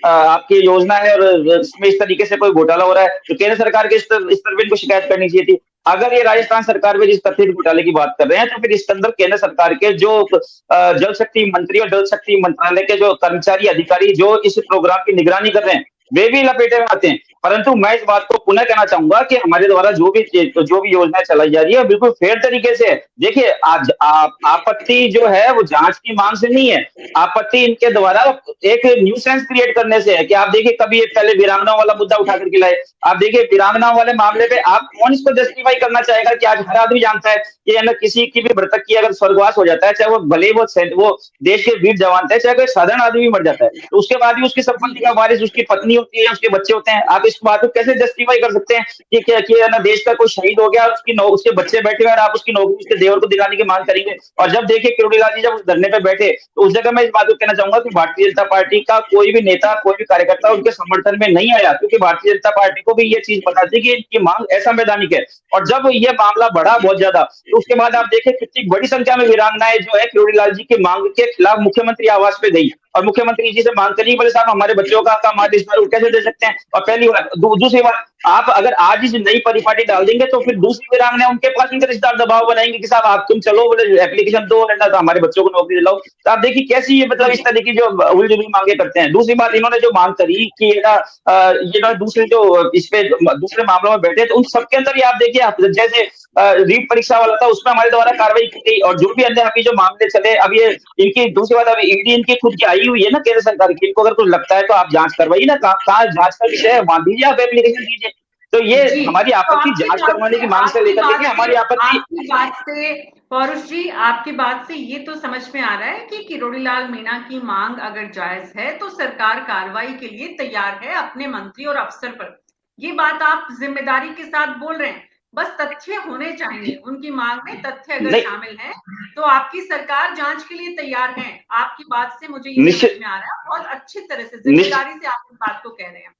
आपकी योजना है और इसमें इस तरीके से कोई घोटाला हो रहा है, तो केंद्र सरकार के स्तर पे इनको शिकायत करनी चाहिए थी। अगर ये राजस्थान सरकार में जिस कथित घोटाले की बात कर रहे हैं, तो फिर इसके अंदर केंद्र सरकार के जो जल शक्ति मंत्री और जल शक्ति मंत्रालय के जो कर्मचारी अधिकारी जो इस प्रोग्राम की निगरानी कर रहे हैं, वे भी लपेटे में आते हैं। परंतु मैं इस बात को पुनः कहना चाहूंगा कि हमारे द्वारा जो भी योजनाएं चलाई जा रही है बिल्कुल फेयर तरीके से है। देखिए आज आपत्ति जो है वो जांच की मांग से नहीं है, आपत्ति इनके द्वारा एक न्यूसेंस क्रिएट करने से है। कि आप देखिए कभी पहले वीरांगनाओं वाला मुद्दा उठा करके लाए, आप देखिए वीरांगनाओं वाले मामले पे आप कौन इसको जस्टिफाई करना चाहेगा कि आज हर आदमी जानता है कि ना किसी की भी मृतक की अगर स्वर्गवास हो जाता है, चाहे वो भले वो देश के वीर जवान थे, चाहे कोई साधारण आदमी भी मर जाता है, तो उसके बाद भी उसकी संपत्ति का वारिस उसकी पत्नी होती है, उसके बच्चे होते हैं। आप इस बात को कैसे जस्टिफाई कर सकते हैं कि क्या कि ना देश का कोई शहीद हो गया और उसके बच्चे बैठे हुए और आप उसकी नौकरी उसके देवर को दिलाने की मांग करेंगे? और जब देखिए किरोड़ी लाल जी जब उस धरने पे बैठे तो उस जगह मैं इस बात को कहना चाहूंगा कि भारतीय जनता पार्टी का कोई भी नेता, कोई भी कार्यकर्ता उनके समर्थन में नहीं आया, क्योंकि भारतीय जनता पार्टी को भी ये चीज पता थी कि इनकी मांग असंवैधानिक है। और जब ये मामला बढ़ा बहुत ज्यादा, तो उसके बाद आप देखें कितनी बड़ी संख्या में वीरांगनाएं जो है किरोड़ी लाल जी की मांग के खिलाफ मुख्यमंत्री आवास पे गई और मुख्यमंत्री जी से मांग करी, बोले साहब हमारे बच्चों का हमारे रिश्तेदार को कैसे दे सकते हैं। और पहली बात, दूसरी बात, आप अगर आज इस नई परिपाटी डाल देंगे तो फिर दूसरी वीरांगना उनके पास उनके रिश्तेदार दबाव बनाएंगे कि साहब आप तुम चलो, बोले एप्लीकेशन दो वरना तो हमारे बच्चों को नौकरी दिलाओ। तो आप देखिए कैसी ये मतलब इस तरह की जो उलझुली मांगे करते हैं। दूसरी बात, इन्होंने जो मांग करी कि ये ना दूसरे जो इस पे दूसरे मामलों में बैठे तो उन सबके अंदर ही आप देखिए जैसे रीट परीक्षा वाला था उसमें हमारे द्वारा कार्रवाई की गई। और जो भी अन्य अभी जो मामले चले, अब ये इनकी दूसरी बात, अभी ईडी इनकी खुद की आई हुई है ना केंद्र सरकार की, इनको अगर कुछ लगता है तो आप जांच करवाइए ना, कहाँ जांच का विषय है वहां दीजिए, आप एप्लीकेशन दीजिए। तो ये हमारी तो आपत्ति जांच करवाने की मांग से लेकर देखिए हमारी आपत्ति। आपकी बात से पौरुष जी, आपकी बात से ये तो समझ में आ रहा है कि किरोड़ी लाल मीणा की मांग अगर जायज है तो सरकार कार्रवाई के लिए तैयार है अपने मंत्री और अफसर पर। ये बात आप जिम्मेदारी के साथ बोल रहे हैं, बस तथ्य होने चाहिए। उनकी मांग में तथ्य अगर शामिल है तो आपकी सरकार जांच के लिए तैयार है। आपकी बात से मुझे ये समझ में आ रहा है, बहुत अच्छी तरह से जिम्मेदारी से आप इस बात को कह रहे हैं।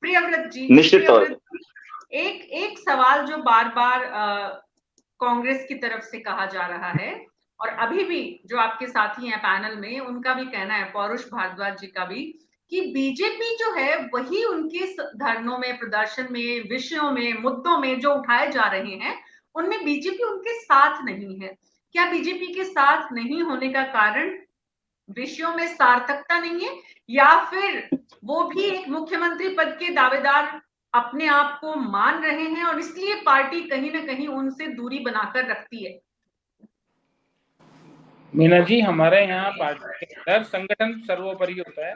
प्रियव्रत जी, निश्चित तौर एक सवाल जो बार बार कांग्रेस की तरफ से कहा जा रहा है और अभी भी जो आपके साथी हैं पैनल में उनका भी कहना है, पौरुष भारद्वाज जी का भी, कि बीजेपी जो है वही उनके धरनों में, प्रदर्शन में, विषयों में, मुद्दों में जो उठाए जा रहे हैं उनमें बीजेपी उनके साथ नहीं है। क्या बीजेपी के साथ नहीं होने का कारण विषयों में सार्थकता नहीं है, या फिर वो भी एक मुख्यमंत्री पद के दावेदार अपने आप को मान रहे हैं और इसलिए पार्टी कहीं ना कहीं उनसे दूरी बनाकर रखती है? मीना जी, हमारे यहाँ पार्टी के अंदर संगठन सर्वोपरि होता है।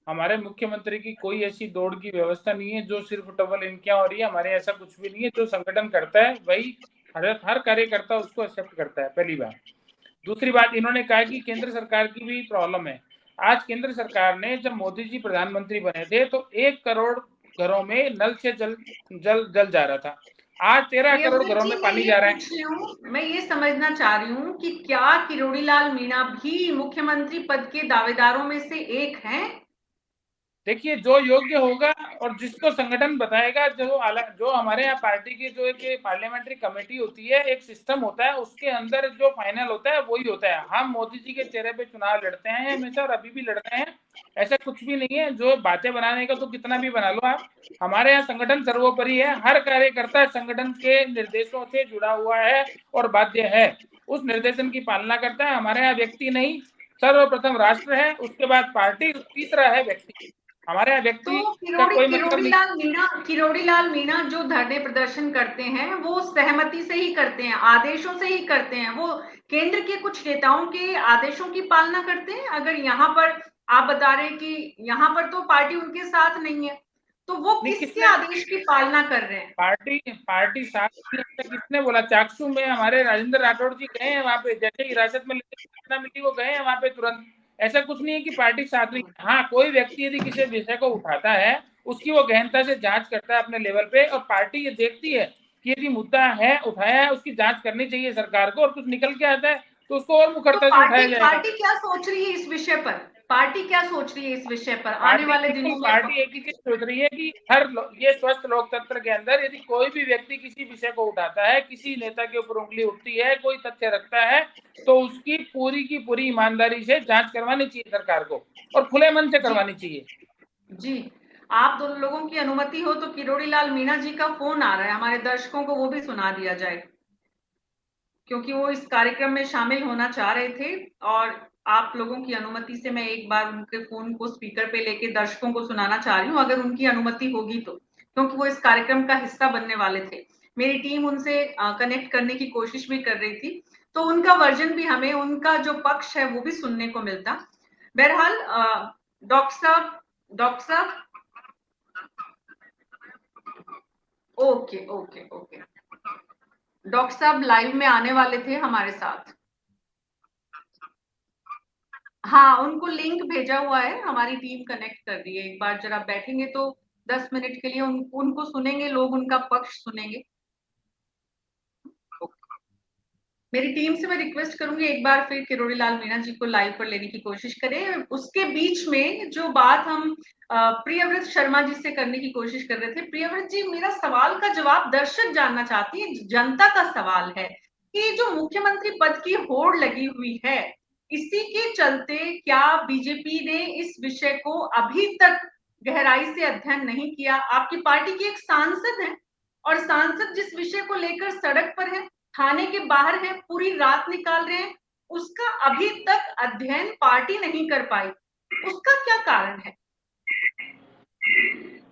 हमारे मुख्यमंत्री की कोई ऐसी दौड़ की व्यवस्था नहीं है जो सिर्फ डबल इनकियां हो रही है, हमारे ऐसा कुछ भी नहीं है। जो संगठन करता है वही हर कार्यकर्ता उसको एक्सेप्ट करता है, पहली बात। दूसरी बात, इन्होंने कहा कि केंद्र सरकार की भी प्रॉब्लम है। आज केंद्र सरकार ने, जब मोदी जी प्रधानमंत्री बने थे तो 1 करोड़ घरों में नल से जल जा रहा था। आज 13 करोड़ घरों में पानी जा रहा है। मैं ये समझना चाह रही हूँ कि क्या किरोड़ी लाल मीणा भी मुख्यमंत्री पद के दावेदारों में से एक हैं? देखिए, जो योग्य होगा और जिसको संगठन बताएगा, जो हमारे यहाँ पार्टी की जो एक पार्लियामेंट्री कमेटी होती है, एक सिस्टम होता है, उसके अंदर जो फाइनल होता है वही होता है। हम मोदी जी के चेहरे पे चुनाव लड़ते हैं हमेशा और अभी भी लड़ते हैं, ऐसा कुछ भी नहीं है। जो बातें बनाने का तो कितना भी बना लो आप, हमारे यहाँ संगठन सर्वोपरि है। हर कार्यकर्ता संगठन के निर्देशों से जुड़ा हुआ है और बाध्य है, उस निर्देशन की पालना करता है। हमारे यहाँ व्यक्ति नहीं, सर्वप्रथम राष्ट्र है, उसके बाद पार्टी, तीसरा है व्यक्ति। हमारे यहाँ व्यक्ति का कोई मतलब नहीं। किरोड़ी लाल मीणा जो धरने प्रदर्शन करते हैं वो सहमति से ही करते हैं, आदेशों से ही करते हैं, वो केंद्र के कुछ नेताओं के आदेशों की पालना करते हैं। अगर यहाँ पर आप बता रहे हैं कि यहाँ पर तो पार्टी उनके साथ नहीं है, तो वो किसके आदेश की पालना कर रहे हैं? पार्टी साथ किसने बोला? चाकसू में हमारे राजेंद्र राठौड़ जी गए हैं, वहां पे जैसे हिरासत में लेने मिली वो गए हैं वहां पे तुरंत। ऐसा कुछ नहीं है कि पार्टी साथ नहीं। हाँ, कोई व्यक्ति यदि किसी विषय को उठाता है उसकी वो गहनता से जांच करता है अपने लेवल पे, और पार्टी ये देखती है कि यदि मुद्दा है उठाया है उसकी जांच करनी चाहिए सरकार को, और कुछ निकल के आता है तो उसको और मुखरता से उठाया जाएगा। पार्टी क्या सोच रही है इस विषय पर? पार्टी क्या सोच रही है इस विषय पर आने वाले दिनों में? पार्टी एक ही चीज सोच रही है कि ये स्वस्थ लोकतंत्र के अंदर यदि कोई भी व्यक्ति किसी विषय को उठाता है, किसी नेता के ऊपर उंगली उठती है, कोई तथ्य रखता है, तो उसकी पूरी की पूरी ईमानदारी से जांच करवानी चाहिए सरकार को, और खुले मन से करवानी चाहिए। जी, आप दोनों लोगों की अनुमति हो तो किरोड़ी लाल मीणा जी का फोन आ रहा है, हमारे दर्शकों को वो भी सुना दिया जाए, क्योंकि वो इस कार्यक्रम में शामिल होना चाह रहे थे। और आप लोगों की अनुमति से मैं एक बार उनके फोन को स्पीकर पे लेके दर्शकों को सुनाना चाह रही हूँ, अगर उनकी अनुमति होगी तो। क्योंकि वो इस कार्यक्रम का हिस्सा बनने वाले थे। मेरी टीम उनसे कनेक्ट करने की कोशिश भी कर रही थी, तो उनका वर्जन भी हमें, उनका जो पक्ष है वो भी सुनने को मिलता। बहरहाल डॉक्टर साहब ओके ओके ओके, डॉक्टर साहब लाइव में आने वाले थे हमारे साथ। हाँ, उनको लिंक भेजा हुआ है, हमारी टीम कनेक्ट कर रही है। एक बार जरा बैठेंगे तो 10 मिनट के लिए उनको सुनेंगे, लोग उनका पक्ष सुनेंगे। मेरी टीम से मैं रिक्वेस्ट करूंगी एक बार फिर किरोड़ी लाल मीणा जी को लाइव पर लेने की कोशिश करें। उसके बीच में जो बात हम प्रियव्रत शर्मा जी से करने की कोशिश कर रहे थे, प्रियव्रत जी, मेरा सवाल का जवाब दर्शक जानना चाहती है, जनता का सवाल है कि जो मुख्यमंत्री पद की होड़ लगी हुई है, इसी के चलते क्या बीजेपी ने इस विषय को अभी तक गहराई से अध्ययन नहीं किया? आपकी पार्टी की एक सांसद है और सांसद जिस विषय को लेकर सड़क पर है, थाने के बाहर है, पूरी रात निकाल रहे हैं, उसका अभी तक अध्ययन पार्टी नहीं कर पाई, उसका क्या कारण है?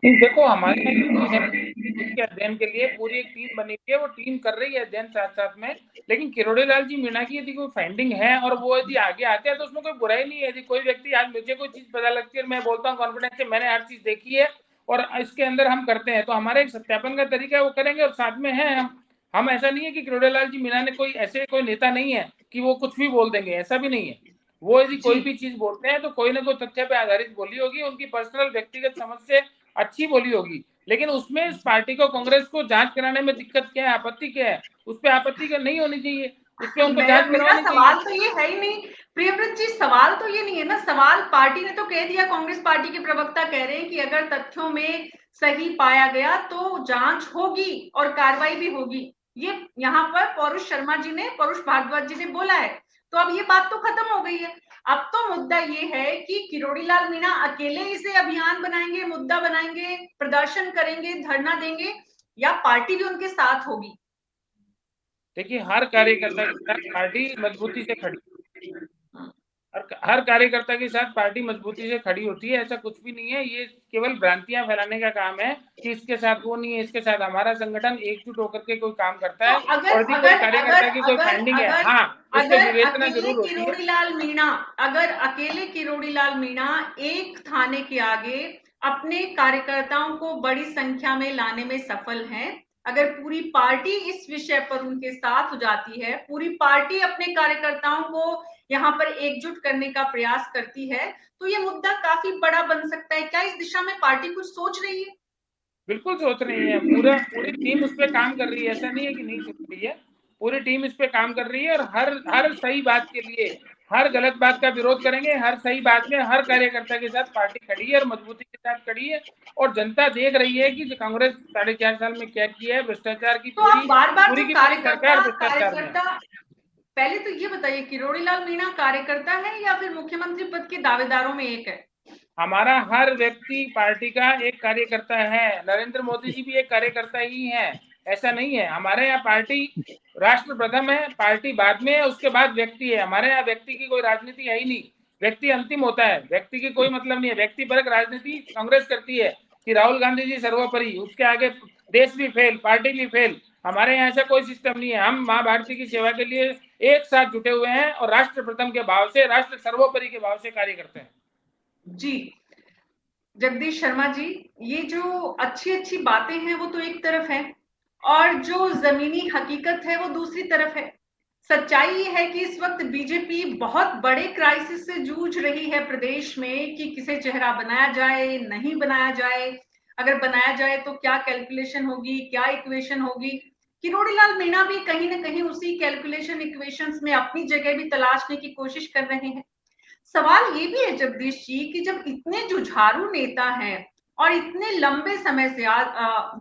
देखो, हमारे यहाँ है इसके अध्ययन के लिए पूरी एक टीम बनी हुई है, वो टीम कर रही है अध्ययन साथ साथ में। लेकिन किरोड़ी लाल जी मीणा की यदि कोई फाइंडिंग है और वो यदि आगे आते हैं तो उसमें कोई बुराई नहीं है। यदि कोई व्यक्ति, आज मुझे कोई चीज पता लगती है और मैं बोलता हूँ कॉन्फिडेंस से मैंने हर चीज देखी है और इसके अंदर हम करते हैं, तो हमारा एक सत्यापन का तरीका है, वो करेंगे। और साथ में है हम ऐसा नहीं है कि किरोड़ी लाल जी मीणा ने कोई ऐसे कोई नेता नहीं है कि वो कुछ भी बोल देंगे, ऐसा भी नहीं है। वो यदि कोई भी चीज बोलते हैं तो कोई ना कोई तथ्य पे आधारित बोली होगी, उनकी पर्सनल व्यक्तिगत समझ से अच्छी बोली होगी। लेकिन उसमें इस पार्टी को, कांग्रेस को जांच कराने में दिक्कत क्या है, आपत्ति क्या है? उस पर आपत्ति का नहीं होनी चाहिए, उस पर उनको जांच मेरा करवानी सवाल चाहिए। तो ये है ही नहीं प्रियव्रत जी, सवाल तो ये नहीं है ना। सवाल, पार्टी ने तो कह दिया, कांग्रेस पार्टी के प्रवक्ता कह रहे हैं कि अगर तथ्यों में सही पाया गया तो जांच होगी और कार्रवाई भी होगी। ये यहाँ पर पौरुष शर्मा जी ने, पौरुष भारद्वाज जी ने बोला है, तो अब ये बात तो खत्म हो गई है। अब तो मुद्दा ये है कि किरोड़ी लाल मीणा अकेले इसे अभियान बनाएंगे, मुद्दा बनाएंगे, प्रदर्शन करेंगे, धरना देंगे, या पार्टी भी उनके साथ होगी? देखिए, हर कार्यकर्ता के साथ पार्टी मजबूती से खड़ी, हर कार्यकर्ता के साथ पार्टी मजबूती से खड़ी होती है, ऐसा कुछ भी नहीं है। ये केवल भ्रांतियां फैलाने का काम है कि इसके साथ वो नहीं है, इसके साथ। हमारा संगठन एकजुट होकर के कोई काम करता तो है। अगर और यदि कोई अगर कार्यकर्ता अगर की कोई अगर फाइंडिंग है, अगर हाँ, उस पर अगर विवेचना अकेले जरूर होती है। किरोड़ी लाल मीणा, अगर अकेले किरोड़ी लाल मीणा एक थाने के आगे अपने कार्यकर्ताओं को बड़ी संख्या में लाने में सफल हैं, अगर पूरी पार्टी इस विषय पर उनके साथ हो जाती है, पूरी पार्टी अपने कार्यकर्ताओं को यहाँ पर एकजुट करने का प्रयास करती है, तो ये मुद्दा काफी बड़ा बन सकता है। क्या इस दिशा में पार्टी कुछ सोच रही है? बिल्कुल सोच रही है, पूरी टीम उस पर काम कर रही है, ऐसा नहीं है कि नहीं सोच रही है। पूरी टीम इस पे काम कर रही है और हर सही बात के लिए, हर गलत बात का विरोध करेंगे, हर सही बात में हर कार्यकर्ता के साथ पार्टी खड़ी है और मजबूती के साथ खड़ी है। और जनता देख रही है कि कांग्रेस 4.5 साल में क्या किया है, भ्रष्टाचार की तो आप बार बार पूरी जो की पूरी कार्यकर्ता सरकार भ्रष्टाचार में है। कार्यकर्ता पहले तो ये बताइए, किरोड़ी लाल मीणा कार्यकर्ता है या फिर मुख्यमंत्री पद के दावेदारों में एक है? हमारा हर व्यक्ति पार्टी का एक कार्यकर्ता है। नरेंद्र मोदी जी भी एक कार्यकर्ता ही है, ऐसा नहीं है। हमारे यहाँ पार्टी राष्ट्र प्रथम है, पार्टी बाद में है, उसके बाद व्यक्ति है। हमारे यहाँ व्यक्ति की कोई राजनीति है ही नहीं, व्यक्ति अंतिम होता है, व्यक्ति की कोई मतलब नहीं है। व्यक्तिपरक राजनीति कांग्रेस करती है कि राहुल गांधी जी सर्वोपरि, उसके आगे देश भी फेल, पार्टी भी फेल। हमारे यहाँ ऐसा कोई सिस्टम नहीं है। हम माँ भारती की सेवा के लिए एक साथ जुटे हुए हैं और राष्ट्र प्रथम के भाव से, राष्ट्र सर्वोपरि के भाव से कार्य करते हैं। जी, जगदीश शर्मा जी, ये जो अच्छी अच्छी बातें हैं वो तो एक तरफ है और जो जमीनी हकीकत है वो दूसरी तरफ है। सच्चाई ये है कि इस वक्त बीजेपी बहुत बड़े क्राइसिस से जूझ रही है प्रदेश में कि किसे चेहरा बनाया जाए, नहीं बनाया जाए, अगर बनाया जाए तो क्या कैलकुलेशन होगी, क्या इक्वेशन होगी। किरोड़ी लाल मीणा भी कहीं ना कहीं उसी कैलकुलेशन इक्वेशंस में अपनी जगह भी तलाशने की कोशिश कर रहे हैं। सवाल ये भी है जगदीश जी कि जब इतने जुझारू नेता हैं और इतने लंबे समय से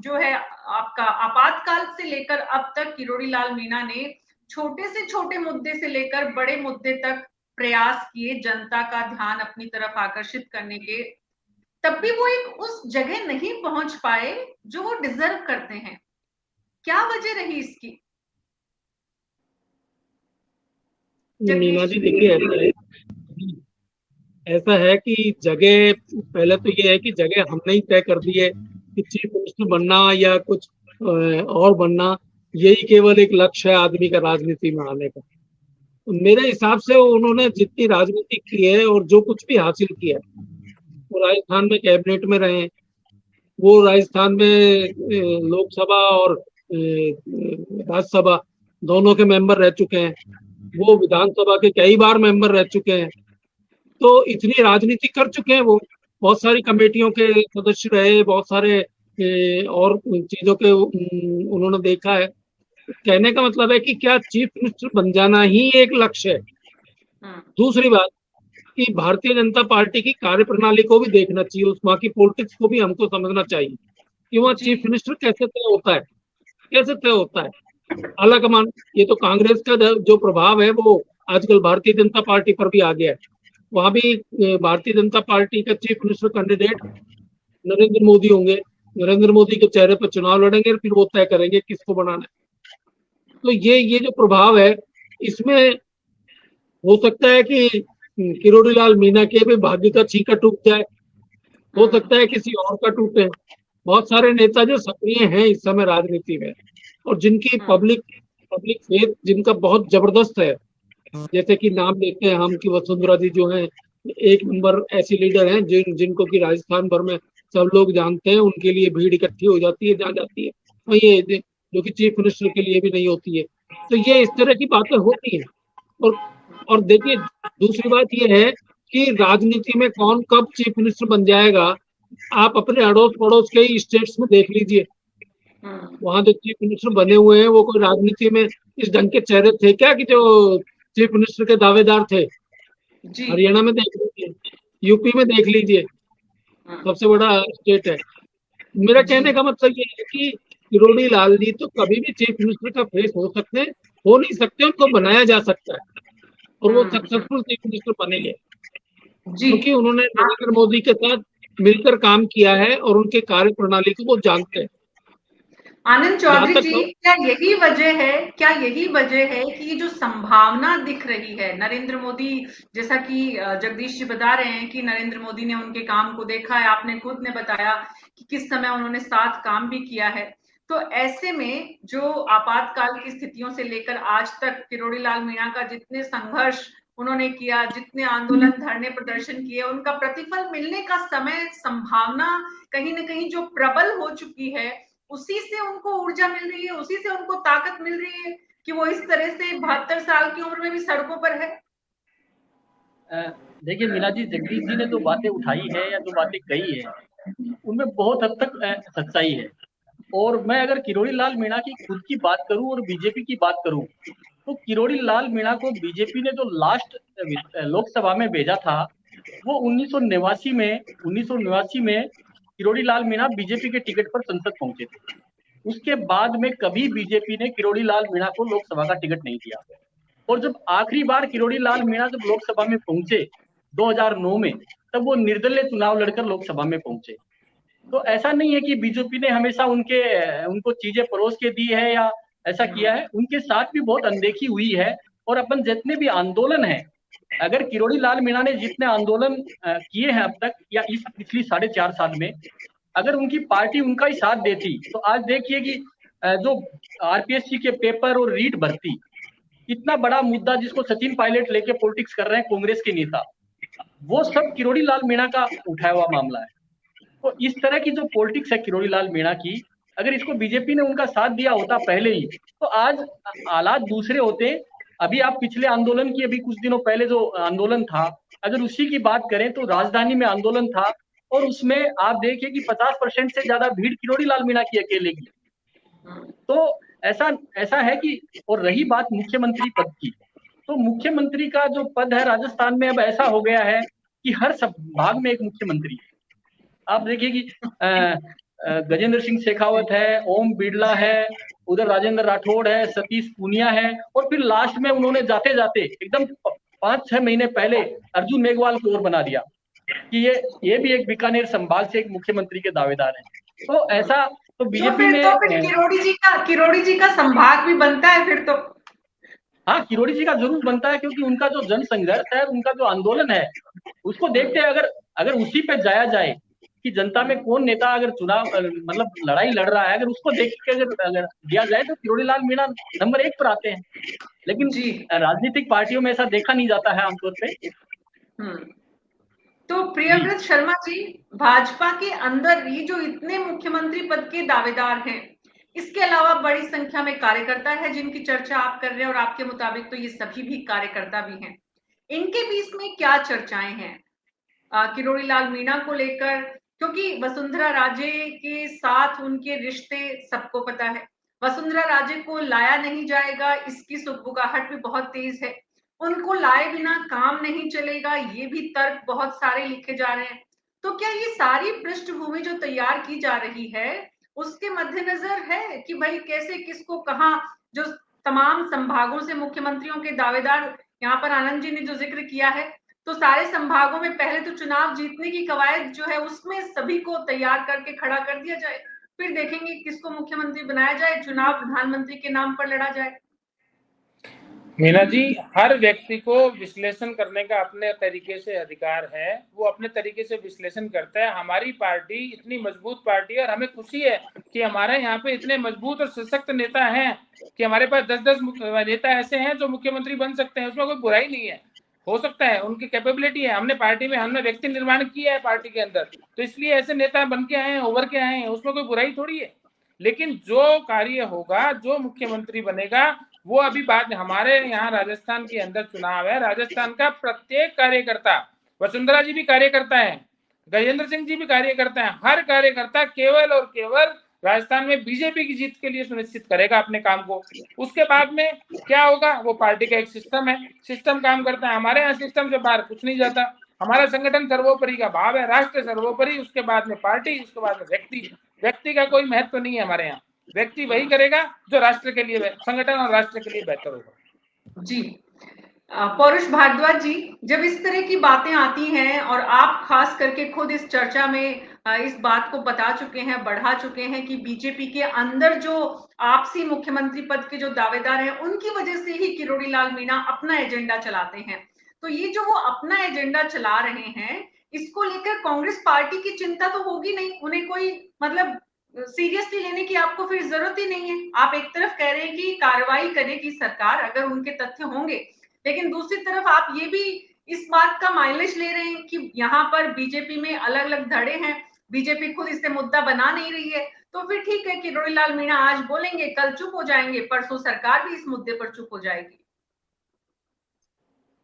जो है आपका आपातकाल से लेकर अब तक किरोड़ी लाल मीणा ने छोटे से छोटे मुद्दे से लेकर बड़े मुद्दे तक प्रयास किए जनता का ध्यान अपनी तरफ आकर्षित करने के, तब भी वो एक उस जगह नहीं पहुंच पाए जो वो डिजर्व करते हैं। क्या वजह रही इसकी? मीना जी देखिए, ऐसा है कि जगह, पहले तो ये है कि जगह हमने ही तय कर दी है कि चीफ मिनिस्टर बनना या कुछ और बनना, यही केवल एक लक्ष्य है आदमी का राजनीति में आने का। तो मेरे हिसाब से उन्होंने जितनी राजनीति की है और जो कुछ भी हासिल किया है, वो राजस्थान में कैबिनेट में रहे, वो राजस्थान में लोकसभा और राज्यसभा दोनों के मेंबर रह चुके हैं, वो विधानसभा के कई बार मेंबर रह चुके हैं, तो इतनी राजनीति कर चुके हैं। वो बहुत सारी कमेटियों के सदस्य रहे, बहुत सारे और चीजों के उन्होंने देखा है। कहने का मतलब है कि क्या चीफ मिनिस्टर बन जाना ही एक लक्ष्य है। दूसरी बात कि भारतीय जनता पार्टी की कार्यप्रणाली को भी देखना चाहिए, उस वहाँ की पॉलिटिक्स को भी हमको समझना चाहिए कि वहाँ चीफ मिनिस्टर कैसे तय होता है, कैसे तय होता है। आलाकमान, ये तो कांग्रेस का जो प्रभाव है वो आजकल भारतीय जनता पार्टी पर भी आ गया है। वहां भी भारतीय जनता पार्टी का chief minister candidate Narendra Modi होंगे, नरेंद्र मोदी के चेहरे पर चुनाव लड़ेंगे, फिर वो तय करेंगे किसको बनाना है। तो ये जो प्रभाव है, इसमें हो सकता है कि किरोड़ी लाल मीणा के भी भाग्य का छींका टूट जाए, हो सकता है किसी और का टूटे। बहुत सारे नेता जो सक्रिय हैं इस समय राजनीति में और जिनकी पब्लिक फेथ जिनका बहुत जबरदस्त है, जैसे कि नाम लेते हैं हम कि वसुंधरा जी जो हैं एक नंबर ऐसी लीडर हैं जिनको कि राजस्थान भर में सब लोग जानते हैं, उनके लिए भीड़ इकट्ठी हो जाती है, जहाँ जाती है, और ये जो कि चीफ मिनिस्टर के लिए भी नहीं होती है। तो ये इस तरह की बातें होती हैं। और देखिए, दूसरी बात ये है कि राजनीति में कौन कब चीफ मिनिस्टर बन जाएगा, आप अपने अड़ोस पड़ोस के ही स्टेट्स में देख लीजिए। वहां जो चीफ मिनिस्टर बने हुए हैं वो कोई राजनीति में इस ढंग के चेहरे थे क्या कि जो चीफ मिनिस्टर के दावेदार थे। हरियाणा में देख लीजिए, यूपी में देख लीजिए, सबसे बड़ा स्टेट है। मेरा कहने का मतलब ये है कि किरोड़ी लाल जी तो कभी भी चीफ मिनिस्टर का फेस हो सकते हैं, हो नहीं सकते, उनको बनाया जा सकता है और वो सक्सेसफुल चीफ मिनिस्टर बनेंगे क्योंकि उन्होंने नरेंद्र मोदी के साथ मिलकर काम किया है और उनके कार्य प्रणाली को वो जानते हैं। आनंद चौधरी जी, क्या यही वजह है कि जो संभावना दिख रही है नरेंद्र मोदी, जैसा कि जगदीश जी बता रहे हैं कि नरेंद्र मोदी ने उनके काम को देखा है, आपने खुद ने बताया कि किस समय उन्होंने साथ काम भी किया है, तो ऐसे में जो आपातकाल की स्थितियों से लेकर आज तक किरोड़ी लाल मीणा का जितने संघर्ष उन्होंने किया, जितने आंदोलन, धरने, प्रदर्शन किए, उनका प्रतिफल मिलने का समय, संभावना कहीं ना कहीं जो प्रबल हो चुकी है, उसी से उनको ऊर्जा मिल रही है, उसी से उनको ताकत मिल रही है कि वो इस तरह से 72 साल की उम्र में भी सड़कों पर है। देखिए मीना जी, जगदीश जी ने जो बातें उठाई है या जो बातें कही है उनमें बहुत हद तक सच्चाई है। और मैं अगर किरोड़ी लाल मीणा की खुद की बात करूं और बीजेपी की बात करूं तो किरोड़ी लाल मीणा को बीजेपी ने जो लास्ट लोकसभा में भेजा था वो 1989 में किरोड़ी लाल मीणा बीजेपी के टिकट पर संसद पहुंचे थे। उसके बाद में कभी बीजेपी ने किरोड़ी लाल मीणा को लोकसभा का टिकट नहीं दिया। और जब आखिरी बार किरोड़ी लाल मीणा जब लोकसभा में पहुंचे 2009 में, तब वो निर्दलीय चुनाव लड़कर लोकसभा में पहुंचे। तो ऐसा नहीं है कि बीजेपी ने हमेशा उनको चीजें परोस के दी है या ऐसा किया है, उनके साथ भी बहुत अनदेखी हुई है। और अपन जितने भी आंदोलन है, अगर किरोड़ी लाल मीणा ने जितने आंदोलन किए हैं अब तक या इस पिछली 4.5 साल में, अगर उनकी पार्टी उनका ही साथ देती तो आज देखिए कि जो आरपीएससी के पेपर और रीट भर्ती, इतना बड़ा मुद्दा जिसको सचिन पायलट लेके पॉलिटिक्स कर रहे हैं कांग्रेस के नेता, वो सब किरोड़ी लाल मीणा का उठाया हुआ मामला है। तो इस तरह की जो पॉलिटिक्स है किरोड़ी लाल मीणा की, अगर इसको बीजेपी ने उनका साथ दिया होता पहले ही तो आज हालात दूसरे होते। अभी आप पिछले आंदोलन की, अभी कुछ दिनों पहले जो आंदोलन था, अगर उसी की बात करें तो राजधानी में आंदोलन था और उसमें आप देखिए कि 50% से ज्यादा भीड़ किरोड़ी लाल मीणा की अकेले की। तो ऐसा है कि, और रही बात मुख्यमंत्री पद की, तो मुख्यमंत्री का जो पद है राजस्थान में अब ऐसा हो गया है कि हर संभाग में एक मुख्यमंत्री। आप देखिए कि गजेंद्र सिंह शेखावत है, ओम बिड़ला है, उधर राजेंद्र राठौड़ है, सतीश पूनिया है, और फिर लास्ट में उन्होंने जाते जाते एकदम 5-6 महीने पहले अर्जुन मेघवाल को और बना दिया कि ये भी एक बीकानेर संभाग से एक मुख्यमंत्री के दावेदार हैं। तो ऐसा तो बीजेपी में तो फिर किरोड़ी जी का संभाग भी बनता है फिर तो। हाँ, किरोड़ी जी का जरूर बनता है, क्योंकि उनका जो जन संघर्ष है, उनका जो आंदोलन है, उसको देखते हैं अगर उसी पे जाया जाए कि जनता में कौन नेता अगर चुनाव मतलब लड़ाई लड़ रहा है, अगर उसको देख के अगर दिया जाए तो किरोड़ी लाल मीणा नंबर 1 पर आते हैं। लेकिन राजनीतिक पार्टियों में ऐसा देखा नहीं जाता है आमतौर पे। तो प्रियव्रत शर्मा जी, भाजपा के अंदर ये जो इतने मुख्यमंत्री पद के दावेदार हैं, इसके अलावा बड़ी संख्या में कार्यकर्ता है जिनकी चर्चा आप कर रहे हैं, और आपके मुताबिक तो ये सभी भी कार्यकर्ता भी हैं। इनके बीच में क्या चर्चाएं हैं किरोड़ी लाल मीणा को लेकर? क्योंकि वसुंधरा राजे के साथ उनके रिश्ते सबको पता है, वसुंधरा राजे को लाया नहीं जाएगा इसकी सुगबुगाहट भी बहुत तेज है, उनको लाए बिना काम नहीं चलेगा, ये भी तर्क बहुत सारे लिखे जा रहे हैं। तो क्या ये सारी पृष्ठभूमि जो तैयार की जा रही है उसके मद्देनजर है कि भाई कैसे किसको कहाँ, जो तमाम संभागों से मुख्यमंत्रियों के दावेदार, यहाँ पर आनंद जी ने जो जिक्र किया है, तो सारे संभागों में पहले तो चुनाव जीतने की कवायद जो है उसमें सभी को तैयार करके खड़ा कर दिया जाए, फिर देखेंगे किसको मुख्यमंत्री बनाया जाए, चुनाव प्रधानमंत्री के नाम पर लड़ा जाए। मीना जी, हर व्यक्ति को विश्लेषण करने का अपने तरीके से अधिकार है, वो अपने तरीके से विश्लेषण करता है। हमारी पार्टी इतनी मजबूत पार्टी है और हमें खुशी है कि हमारे यहाँ पे इतने मजबूत और सशक्त नेता हैं कि हमारे पास 10-10 नेता ऐसे हैं जो मुख्यमंत्री बन सकते हैं। उसमें कोई बुराई नहीं है, हो सकता है, उनकी कैपेबिलिटी है। हमने पार्टी में हमने व्यक्ति निर्माण किया है पार्टी के अंदर, तो इसलिए ऐसे नेता बन के आए हैं, उभर के आए हैं, उसमें कोई बुराई थोड़ी है। लेकिन जो कार्य होगा, जो मुख्यमंत्री बनेगा, वो अभी बात, हमारे यहाँ राजस्थान के अंदर चुनाव है, राजस्थान का प्रत्येक कार्यकर्ता, वसुंधरा जी भी कार्यकर्ता है, गजेंद्र सिंह जी भी कार्यकर्ता है, हर कार्यकर्ता केवल और केवल राजस्थान में बीजेपी की जीत के लिए सुनिश्चित करेगा अपने काम को। उसके बाद में क्या होगा, वो पार्टी का एक सिस्टम है, सिस्टम काम करता है। हमारे यहाँ सिस्टम से बाहर कुछ नहीं जाता। हमारा संगठन सर्वोपरि का भाव है, राष्ट्र सर्वोपरि, उसके बाद में पार्टी, उसके बाद में व्यक्ति का कोई महत्व नहीं है हमारे यहाँ। व्यक्ति वही करेगा जो राष्ट्र के लिए, संगठन और राष्ट्र के लिए बेहतर होगा। जी, पौरुष भारद्वाज जी, जब इस तरह की बातें आती हैं और आप खास करके खुद इस चर्चा में इस बात को बता चुके हैं, बढ़ा चुके हैं कि बीजेपी के अंदर जो आपसी मुख्यमंत्री पद के जो दावेदार हैं उनकी वजह से ही किरोड़ी लाल मीणा अपना एजेंडा चलाते हैं, तो ये जो वो अपना एजेंडा चला रहे हैं, इसको लेकर कांग्रेस पार्टी की चिंता तो होगी नहीं, उन्हें कोई मतलब सीरियसली लेने की आपको फिर जरूरत ही नहीं है। आप एक तरफ कह रहे हैं कि कार्रवाई करेगी सरकार अगर उनके तथ्य होंगे, लेकिन दूसरी तरफ आप ये भी इस बात का माइलेज ले रहे हैं कि यहाँ पर बीजेपी में अलग अलग धड़े हैं, बीजेपी खुद इसे मुद्दा बना नहीं रही है, तो फिर ठीक है किरोड़ी लाल मीणा आज बोलेंगे, कल चुप हो जाएंगे, परसों सरकार भी इस मुद्दे पर चुप हो जाएगी।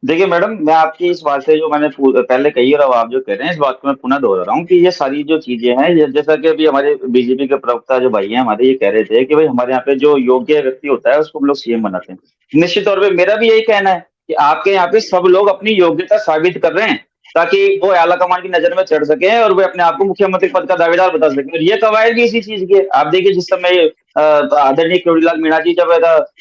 देखिए मैडम, मैं आपकी इस बात से जो मैंने पहले कही और अब आप जो कह रहे हैं, इस बात को मैं पुनः दोहरा रहा हूँ कि ये सारी जो चीजें हैं, जैसा कि अभी हमारे बीजेपी के प्रवक्ता जो भाई हैं हमारे, ये कह रहे थे कि भाई हमारे यहाँ पे जो योग्य व्यक्ति होता है उसको हम लोग सीएम बनाते हैं। निश्चित तौर पे मेरा भी यही कहना है कि आपके यहाँ पे सब लोग अपनी योग्यता साबित कर रहे हैं ताकि वो आला कमान की नजर में चढ़ सके और वे अपने आप को मुख्यमंत्री पद का दावेदार बता सके। और ये कवायद भी इसी चीज की है। आप देखिए, जिस समय आदरणीय किरोड़ी लाल मीणा जी जब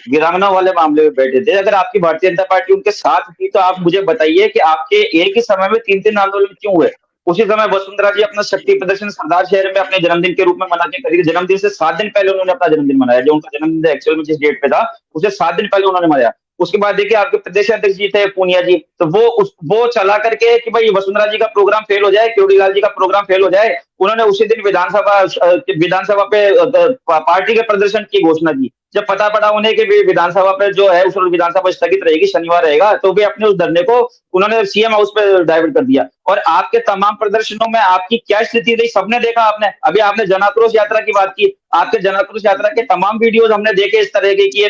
वीरांगना वाले मामले में बैठे थे, अगर आपकी भारतीय जनता पार्टी उनके साथ थी तो आप मुझे बताइए कि आपके एक ही समय में 3-3 आंदोलन क्यों हुए। उसी समय वसुंधरा जी अपना शक्ति प्रदर्शन सरदार शहर में अपने जन्मदिन के रूप में मना के करी। जन्मदिन से 7 दिन पहले उन्होंने अपना जन्मदिन मनाया, जो उनका जन्मदिन एक्चुअल में जिस डेट पे था उसे 7 दिन पहले उन्होंने मनाया। उसके बाद देखिए आपके प्रदेश अध्यक्ष जी थे पूनिया जी, तो वो चला करके कि भाई वसुंधरा जी का प्रोग्राम फेल हो जाए, किरोड़ी लाल जी का प्रोग्राम फेल हो जाए, उन्होंने उसी दिन विधानसभा पे पार्टी के प्रदर्शन की घोषणा की। जब पता पड़ा उन्हें कि विधानसभा पे जो है उस विधानसभा स्थगित रहेगी, शनिवार रहेगा, तो वे अपने उस धरने को उन्होंने सीएम हाउस पे डाइवर्ट कर दिया। और आपके तमाम प्रदर्शनों में आपकी क्या स्थिति रही सबने देखा। आपने अभी आपने जन आक्रोश यात्रा की बात की, आपके जन आक्रोश यात्रा के तमाम वीडियोज हमने देखे इस तरह के कि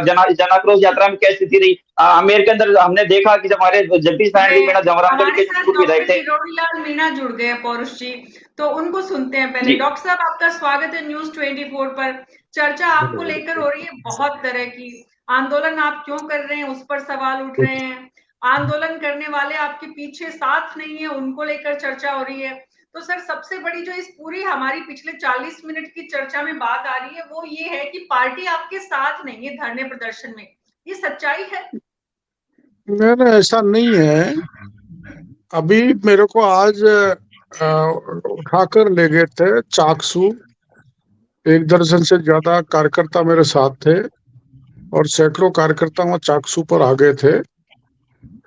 जन आक्रोश यात्रा में क्या स्थिति रही। आमेर के अंदर हमने देखा कि जब हमारे जगदीश नारायण मीणा जमरामगढ़ के विधायक थे, किरोड़ी लाल मीणा जुड़ गए पौरुष जी, तो उनको सुनते हैं पहले। डॉक्टर साहब, आपका स्वागत है न्यूज 24 पर। चर्चा आपको लेकर हो रही है बहुत तरह की, आंदोलन आप क्यों कर रहे हैं उस पर सवाल उठ रहे हैं, आंदोलन करने वाले आपके पीछे साथ नहीं है उनको लेकर चर्चा हो रही है। तो सर, सबसे बड़ी जो इस पूरी हमारी पिछले 40 मिनट की चर्चा में बात आ रही है वो ये है कि पार्टी आपके साथ नहीं है धरने प्रदर्शन में, ये सच्चाई है? नहीं, ऐसा नहीं है। अभी मेरे को आज उठाकर ले गए थे चाकसू, 1 दर्जन से ज्यादा कार्यकर्ता मेरे साथ थे और सैकड़ों कार्यकर्ता वहां चाकसू पर आ गए थे।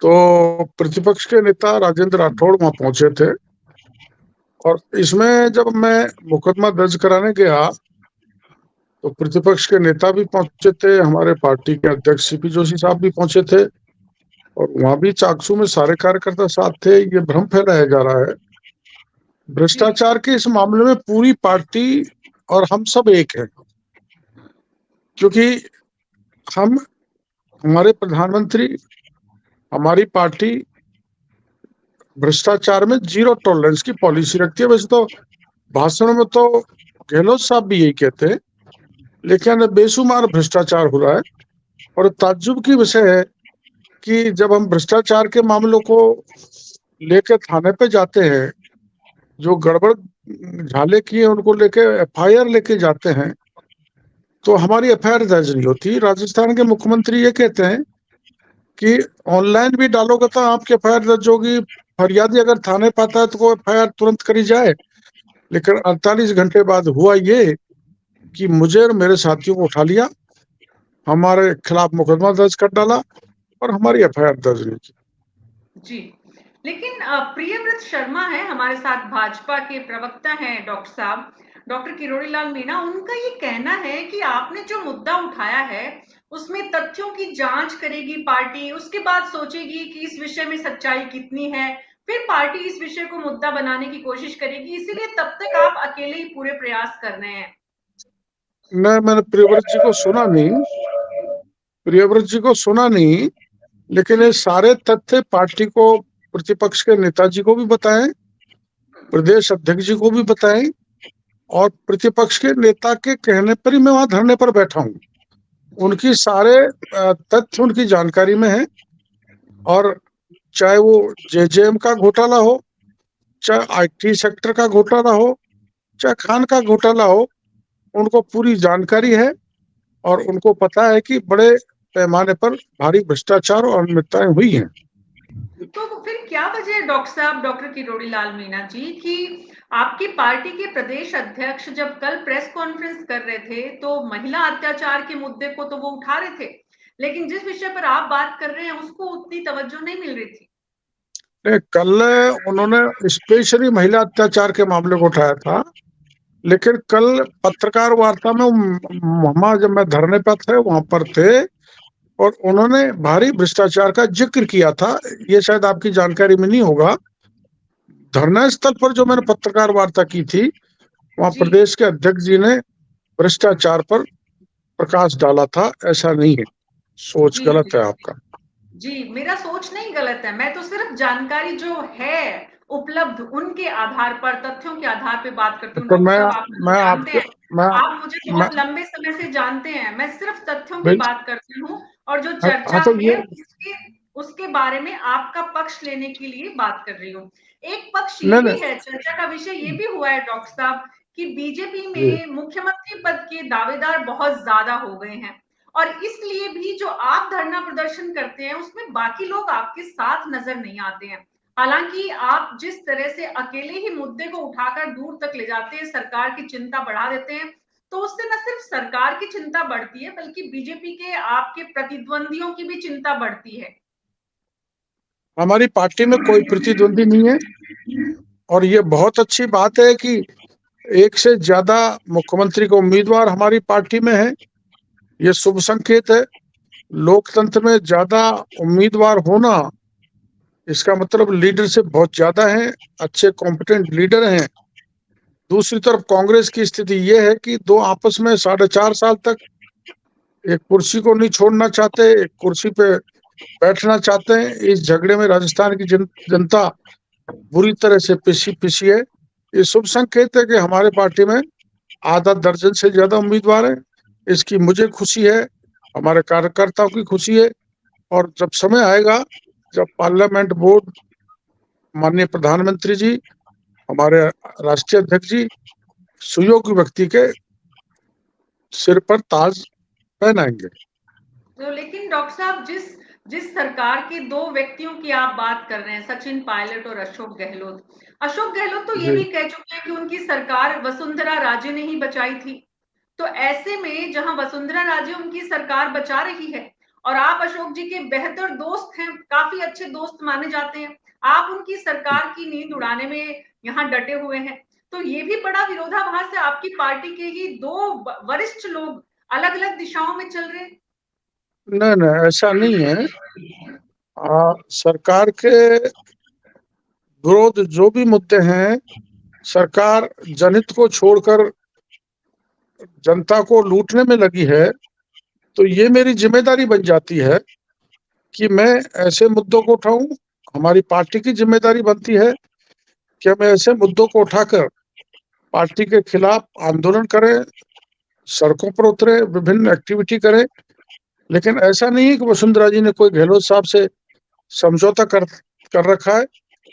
तो प्रतिपक्ष के नेता राजेंद्र राठौड़ वहां पहुंचे थे और इसमें जब मैं मुकदमा दर्ज कराने गया तो प्रतिपक्ष के नेता भी पहुंचे थे, हमारे पार्टी के अध्यक्ष सीपी जोशी साहब भी पहुंचे थे, और वहां भी चाकसू में सारे कार्यकर्ता साथ थे। ये भ्रम फैलाया जा रहा है। भ्रष्टाचार के इस मामले में पूरी पार्टी और हम सब एक हैं, क्योंकि हम, हमारे प्रधानमंत्री, हमारी पार्टी भ्रष्टाचार में जीरो टॉलरेंस की पॉलिसी रखती है। वैसे तो भाषण में तो गहलोत साहब भी यही कहते हैं, लेकिन बेशुमार भ्रष्टाचार हो रहा है। और ताज्जुब की विषय है कि जब हम भ्रष्टाचार के मामलों को लेकर थाने पे जाते हैं, जो गड़बड़ झाले किए उनको लेके एफआईआर लेके जाते हैं, तो हमारी एफआईआर दर्ज नहीं होती। राजस्थान के मुख्यमंत्री ये कहते हैं कि ऑनलाइन भी डालोगे तो आपकी एफआईआर दर्ज होगी, फरियादी अगर थाने पे आता है तो वो एफआईआर तुरंत करी जाए। लेकिन 48 घंटे बाद हुआ ये कि मुझे और मेरे साथियों को उठा लिया, हमारे खिलाफ मुकदमा दर्ज कर डाला और हमारी एफआईआर दर्ज नहीं की। जी, लेकिन प्रियव्रत शर्मा है हमारे साथ, भाजपा के प्रवक्ता हैं डॉक्टर साहब, डॉक्टर किरोड़ी लाल मीणा। उनका ये कहना है कि आपने जो मुद्दा उठाया है उसमें तथ्यों की जांच करेगी पार्टी, उसके बाद सोचेगी कि इस विषय में सच्चाई कितनी है, फिर पार्टी इस विषय को मुद्दा बनाने की कोशिश करेगी, इसीलिए तब तक आप अकेले ही पूरे प्रयास कर रहे हैं। नहीं, मैंने प्रियव्रत जी को सुना नहीं, प्रियव्रत जी को सुना नहीं, लेकिन ये सारे तथ्य पार्टी को, प्रतिपक्ष के नेताजी को भी बताएं, प्रदेश अध्यक्ष जी को भी बताएं, और प्रतिपक्ष के नेता के कहने पर ही मैं वहां धरने पर बैठा हूं। उनकी सारे तथ्य उनकी जानकारी में है, और चाहे वो जेजेएम का घोटाला हो, चाहे आईटी सेक्टर का घोटाला हो, चाहे खान का घोटाला हो, उनको पूरी जानकारी है। और उनको पता है कि बड़े पैमाने पर भारी भ्रष्टाचार और अनियमितताएं हुई हैं। तो फिर क्या वजह है डॉक्टर साहब, डॉक्टर किरोड़ी लाल मीणा जी, कि आपकी पार्टी के प्रदेश अध्यक्ष जब कल प्रेस कॉन्फ्रेंस कर रहे थे तो महिला अत्याचार के मुद्दे को तो वो उठा रहे थे, लेकिन जिस विषय पर आप बात कर रहे हैं उसको उतनी तवज्जो नहीं मिल रही थी। कल उन्होंने स्पेशली महिला अत्याचार के मामले को उठाया था, लेकिन कल पत्रकार वार्ता में वहां जब मैं धरने पर थे वहां पर थे, और उन्होंने भारी भ्रष्टाचार का जिक्र किया था। ये शायद आपकी जानकारी में नहीं होगा। धरना स्थल पर जो मैंने पत्रकार वार्ता की थी, वहां जी। प्रदेश के अध्यक्ष जी ने भ्रष्टाचार पर प्रकाश डाला था। ऐसा नहीं है, सोच जी, गलत है आपका। जी, मेरा सोच नहीं गलत है, मैं तो सिर्फ जानकारी जो है उपलब्ध उनके आधार पर, तथ्यों के आधार पे बात करती हूँ। तो डॉक्टर साहब, आप मुझे मैं जानते आपको हैं, आप मुझे मैं बहुत लंबे समय से जानते हैं, मैं सिर्फ तथ्यों की बात करती हूँ और जो चर्चा हाँ, तो है उसके बारे में आपका पक्ष लेने के लिए बात कर रही हूँ। एक पक्ष ये भी है, चर्चा का विषय ये भी हुआ है डॉक्टर साहब, कि बीजेपी में मुख्यमंत्री पद के दावेदार बहुत ज्यादा हो गए हैं, और इसलिए भी जो आप धरना प्रदर्शन करते हैं उसमें बाकी लोग आपके साथ नजर नहीं आते हैं। हालांकि आप जिस तरह से अकेले ही मुद्दे को उठाकर दूर तक ले जाते हैं, सरकार की चिंता बढ़ा देते हैं, तो उससे न सिर्फ सरकार की चिंता बढ़ती है बल्कि बीजेपी के आपके प्रतिद्वंदियों की भी चिंता बढ़ती है। हमारी पार्टी में कोई प्रतिद्वंदी नहीं है, और ये बहुत अच्छी बात है कि एक से ज्यादा मुख्यमंत्री को उम्मीदवार हमारी पार्टी में है। ये शुभ संकेत है। लोकतंत्र में ज्यादा उम्मीदवार होना, इसका मतलब लीडरशिप बहुत ज्यादा है, अच्छे कॉम्पिटेंट लीडर हैं। दूसरी तरफ कांग्रेस की स्थिति ये है कि दो आपस में 4.5 साल तक एक कुर्सी को नहीं छोड़ना चाहते, एक कुर्सी पे बैठना चाहते हैं। इस झगड़े में राजस्थान की जनता बुरी तरह से पिसी है। ये शुभ संकेत है कि हमारे पार्टी में आधा दर्जन से ज्यादा उम्मीदवार हैं। इसकी मुझे खुशी है, हमारे कार्यकर्ताओं की खुशी है। और जब समय आएगा, जब पार्लियामेंट बोर्ड, माननीय प्रधानमंत्री जी, हमारे राष्ट्रीय अध्यक्ष जी सुयोग्य व्यक्ति के सिर पर ताज पहनाएंगे। तो लेकिन डॉक्टर साहब, जिस सरकार के दो व्यक्तियों की आप बात कर रहे हैं, सचिन पायलट और अशोक गहलोत तो ये भी कह चुके हैं कि उनकी सरकार वसुंधरा राजे ने ही बचाई थी। तो ऐसे में जहां वसुंधरा राजे उनकी सरकार बचा रही है और आप अशोक जी के बेहतर दोस्त हैं, काफी अच्छे दोस्त माने जाते हैं। आप उनकी सरकार की नींद उड़ाने में यहाँ डटे हुए हैं। तो ये भी बड़ा विरोधाभास है, आपकी पार्टी के ही दो वरिष्ठ लोग अलग अलग दिशाओं में चल रहे हैं। नहीं नहीं, ऐसा नहीं है। सरकार के विरोध जो भी मुद्दे हैं, सरकार जनहित को छोड़कर जनता को लूटने में लगी है, तो ये मेरी जिम्मेदारी बन जाती है कि मैं ऐसे मुद्दों को उठाऊं। हमारी पार्टी की जिम्मेदारी बनती है कि हम ऐसे मुद्दों को उठाकर पार्टी के खिलाफ आंदोलन करें, सड़कों पर उतरे, विभिन्न एक्टिविटी करें। लेकिन ऐसा नहीं है कि वसुंधरा जी ने कोई गहलोत साहब से समझौता कर रखा है।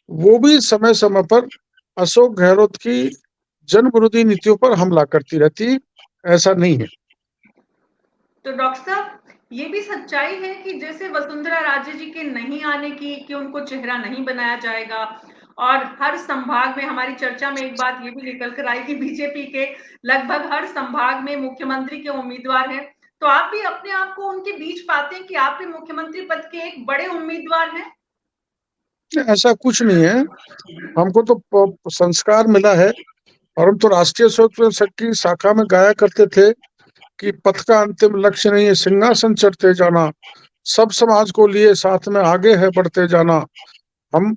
वो भी समय समय पर अशोक गहलोत की जन विरोधी नीतियों पर हमला करती रहती, ऐसा नहीं है। तो डॉक्टर साहब, ये भी सच्चाई है कि जैसे वसुंधरा राजे जी के नहीं आने की, कि उनको चेहरा नहीं बनाया जाएगा, और हर संभाग में हमारी चर्चा में एक बात ये भी निकल कर आई कि बीजेपी के लगभग हर संभाग में मुख्यमंत्री के उम्मीदवार हैं। तो आप भी अपने आप को उनके बीच पाते हैं कि आप भी मुख्यमंत्री पद के एक बड़े उम्मीदवार हैं? ऐसा कुछ नहीं है। हमको तो संस्कार मिला है, और हम तो राष्ट्रीय स्वयं की शाखा में गाया करते थे कि पथ का अंतिम लक्ष्य नहीं है सिंहासन चढ़ते जाना, सब समाज को लिए साथ में आगे है बढ़ते जाना। हम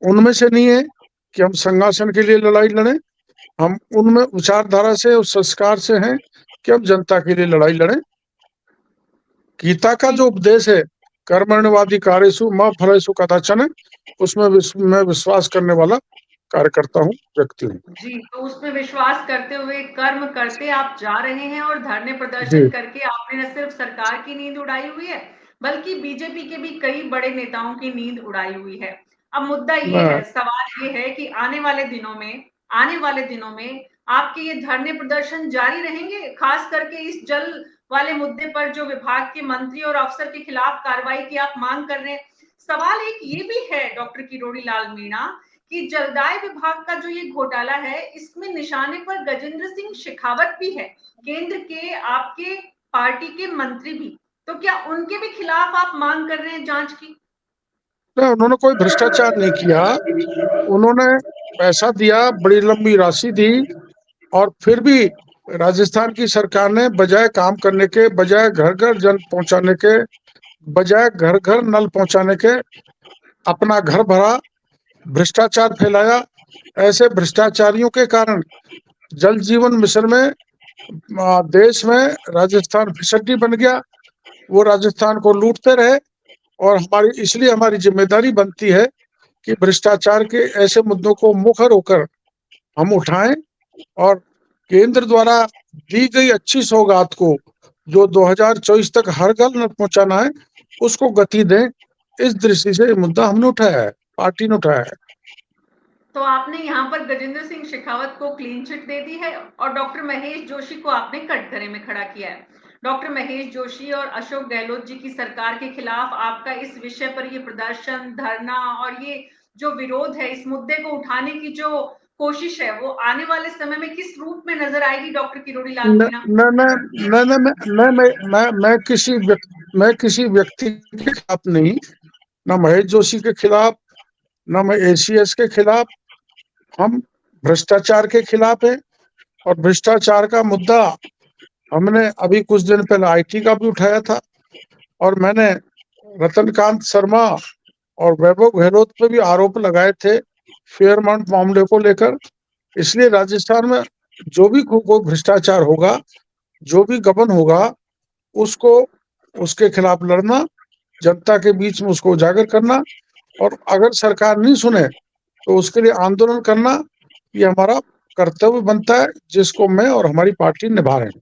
उनमें से नहीं है कि हम सिंहासन के लिए लड़ाई लड़ें। हम उनमें विचारधारा से, उस संस्कार से हैं कि हम जनता के लिए लड़ाई लड़ें। गीता का जो उपदेश है, कर्मण्यवाधिकारेषु मा फलेषु कदाचन, उसमें मैं विश्वास करने वाला कार्यकर्ता हूँ, व्यक्ति हूँ। जी, तो उसमें विश्वास करते हुए कर्म करते आप जा रहे हैं, और धरने प्रदर्शन करके आपने न सिर्फ सरकार की नींद उड़ाई हुई है, बल्कि बीजेपी के भी कई बड़े नेताओं की नींद उड़ाई हुई है। अब मुद्दा ये है, सवाल ये है कि आने वाले दिनों में आपके ये धरने प्रदर्शन जारी रहेंगे, खास करके इस जल वाले मुद्दे पर जो विभाग के मंत्री और अफसर के खिलाफ कार्रवाई की आप मांग कर रहे हैं। सवाल एक ये भी है डॉक्टर किरोड़ी लाल मीणा, कि जलदाय विभाग का जो ये घोटाला है, इसमें निशाने पर गजेंद्र सिंह शेखावत भी है, केंद्र के आपके पार्टी के मंत्री भी। तो क्या उनके भी खिलाफ आप मांग कर रहे हैं जांच की? उन्होंने कोई भ्रष्टाचार नहीं किया। उन्होंने पैसा दिया, बड़ी लंबी राशि दी, और फिर भी राजस्थान की सरकार ने बजाय काम करने के, बजाय घर घर जल पहुंचाने के, बजाय घर घर नल पहुंचाने के, अपना घर भरा, भ्रष्टाचार फैलाया। ऐसे भ्रष्टाचारियों के कारण जल जीवन मिशन में देश में राजस्थान फिसड्डी बन गया। वो राजस्थान को लूटते रहे, और इसलिए हमारी जिम्मेदारी बनती है कि भ्रष्टाचार के ऐसे मुद्दों को मुखर होकर हम उठाएं, और केंद्र द्वारा दी गई अच्छी सौगात को, जो 2024 तक हर घर न पहुंचाना है, उसको गति दें। इस दृष्टि से मुद्दा हमने उठाया है, पार्टी ने उठाया है। तो आपने यहाँ पर गजेंद्र सिंह शेखावत को क्लीन चिट दे दी है, और डॉक्टर महेश जोशी को आपने कटघरे में खड़ा किया है। डॉक्टर महेश जोशी और अशोक गहलोत जी की सरकार के खिलाफ आपका इस विषय पर ये प्रदर्शन, धरना और ये जो विरोध है, इस मुद्दे को उठाने की जो कोशिश है, वो आने वाले समय में किस रूप में नजर आएगी डॉक्टर किरोड़ी लाल मीणा? मैं किसी व्यक्ति के खिलाफ नहीं, न महेश जोशी के खिलाफ, न मैं एसीएस के खिलाफ। हम भ्रष्टाचार के खिलाफ है, और भ्रष्टाचार का मुद्दा हमने अभी कुछ दिन पहले आईटी का भी उठाया था, और मैंने रतनकांत शर्मा और वैभव गहलोत पे भी आरोप लगाए थे फेयरमाउंट मामले को लेकर। इसलिए राजस्थान में जो भी कोई भ्रष्टाचार होगा, जो भी गबन होगा, उसको, उसके खिलाफ लड़ना, जनता के बीच में उसको उजागर करना, और अगर सरकार नहीं सुने तो उसके लिए आंदोलन करना, ये हमारा कर्तव्य बनता है, जिसको मैं और हमारी पार्टी निभा रहे हैं।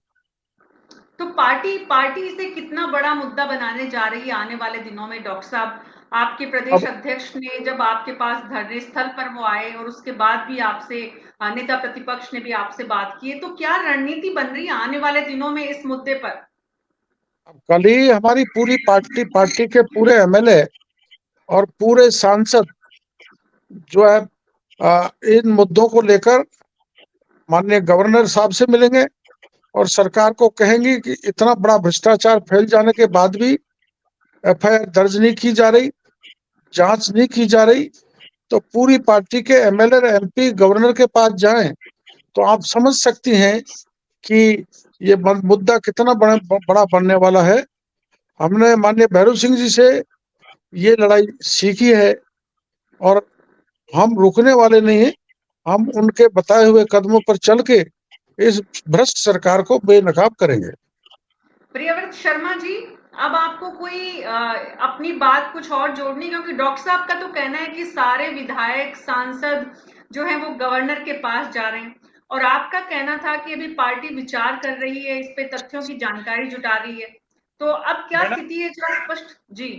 तो पार्टी इसे कितना बड़ा मुद्दा बनाने जा रही है आने वाले दिनों में डॉक्टर साहब? आपके प्रदेश अध्यक्ष ने जब आपके पास धरने स्थल पर वो आए, और उसके बाद भी आपसे नेता प्रतिपक्ष ने भी आपसे बात की है, तो क्या रणनीति बन रही है आने वाले दिनों में इस मुद्दे पर? कल ही हमारी पूरी पार्टी के पूरे एमएलए और पूरे सांसद जो है इन मुद्दों को लेकर माननीय गवर्नर साहब से मिलेंगे, और सरकार को कहेंगे कि इतना बड़ा भ्रष्टाचार फैल जाने के बाद भी एफआईआर दर्ज नहीं की जा रही, जांच नहीं की जा रही, तो पूरी पार्टी के एमएलए और एमपी गवर्नर के पास जाएं तो आप समझ सकती हैं कि ये मुद्दा कितना बड़ा बनने वाला है। हमने माननीय भैरव सिंह जी से ये लड़ाई सीखी है और हम रुकने वाले नहीं हैं। हम उनके बताए हुए कदमों पर चल के इस भ्रष्ट सरकार को बेनकाब करेंगे। प्रियव्रत शर्मा जी, अब आपको कोई अपनी बात कुछ और जोड़नी, क्योंकि डॉक्टर साहब का तो कहना है कि सारे विधायक सांसद जो है वो गवर्नर के पास जा रहे हैं, और आपका कहना था कि अभी पार्टी विचार कर रही है, इस पे तथ्यों की जानकारी जुटा रही है, तो अब क्या स्थिति है जरा स्पष्ट जी।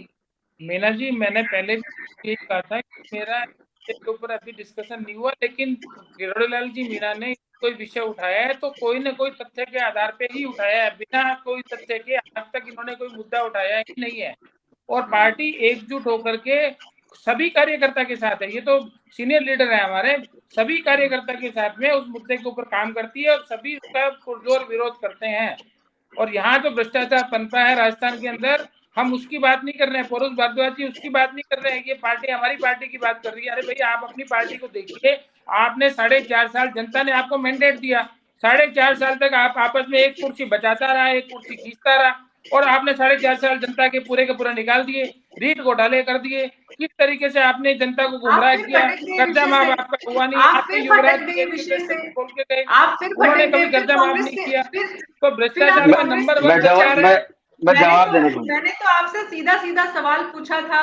मीना जी, मैंने पहले भी यही कहा था कि मेरा इसके ऊपर अभी डिस्कशन नहीं हुआ, लेकिन किरोड़ीलाल जी मीणा ने कोई विषय उठाया है तो कोई न कोई तथ्य के आधार पे ही उठाया है, बिना कोई तथ्य के आज तक इन्होंने कोई मुद्दा उठाया ही नहीं है। और पार्टी एकजुट होकर के सभी कार्यकर्ता के साथ है, ये तो सीनियर लीडर है हमारे, सभी कार्यकर्ता के साथ में उस मुद्दे के ऊपर काम करती है और सभी उसका पुरजोर विरोध करते हैं। और यहाँ जो भ्रष्टाचार पनपा है राजस्थान के अंदर, हम उसकी बात नहीं कर रहे हैं, परोस भारद्वाज जी उसकी बात नहीं कर रहे हैं, ये पार्टी हमारी पार्टी की बात कर रही है। अरे भाई, आप अपनी पार्टी को देखिए, आपने 4.5 साल जनता ने आपको मैंडेट दिया, 4.5 साल तक आप आपस में एक कुर्सी बचाता रहा, एक कुर्सी खींचता रहा, और आपने 4.5 साल जनता के पूरा निकाल दिए, रीट घोटाले कर दिए, किस तरीके से आपने जनता को गुमराह किया। कर्जा माफ आपका हुआ नहीं, आपके युवराज बोल के गए, उन्होंने कभी कर्जा माफ नहीं किया। तो भ्रष्टाचार में नंबर 1 मैं जवाब देने को, मैंने तो आपसे सीधा सवाल पूछा था,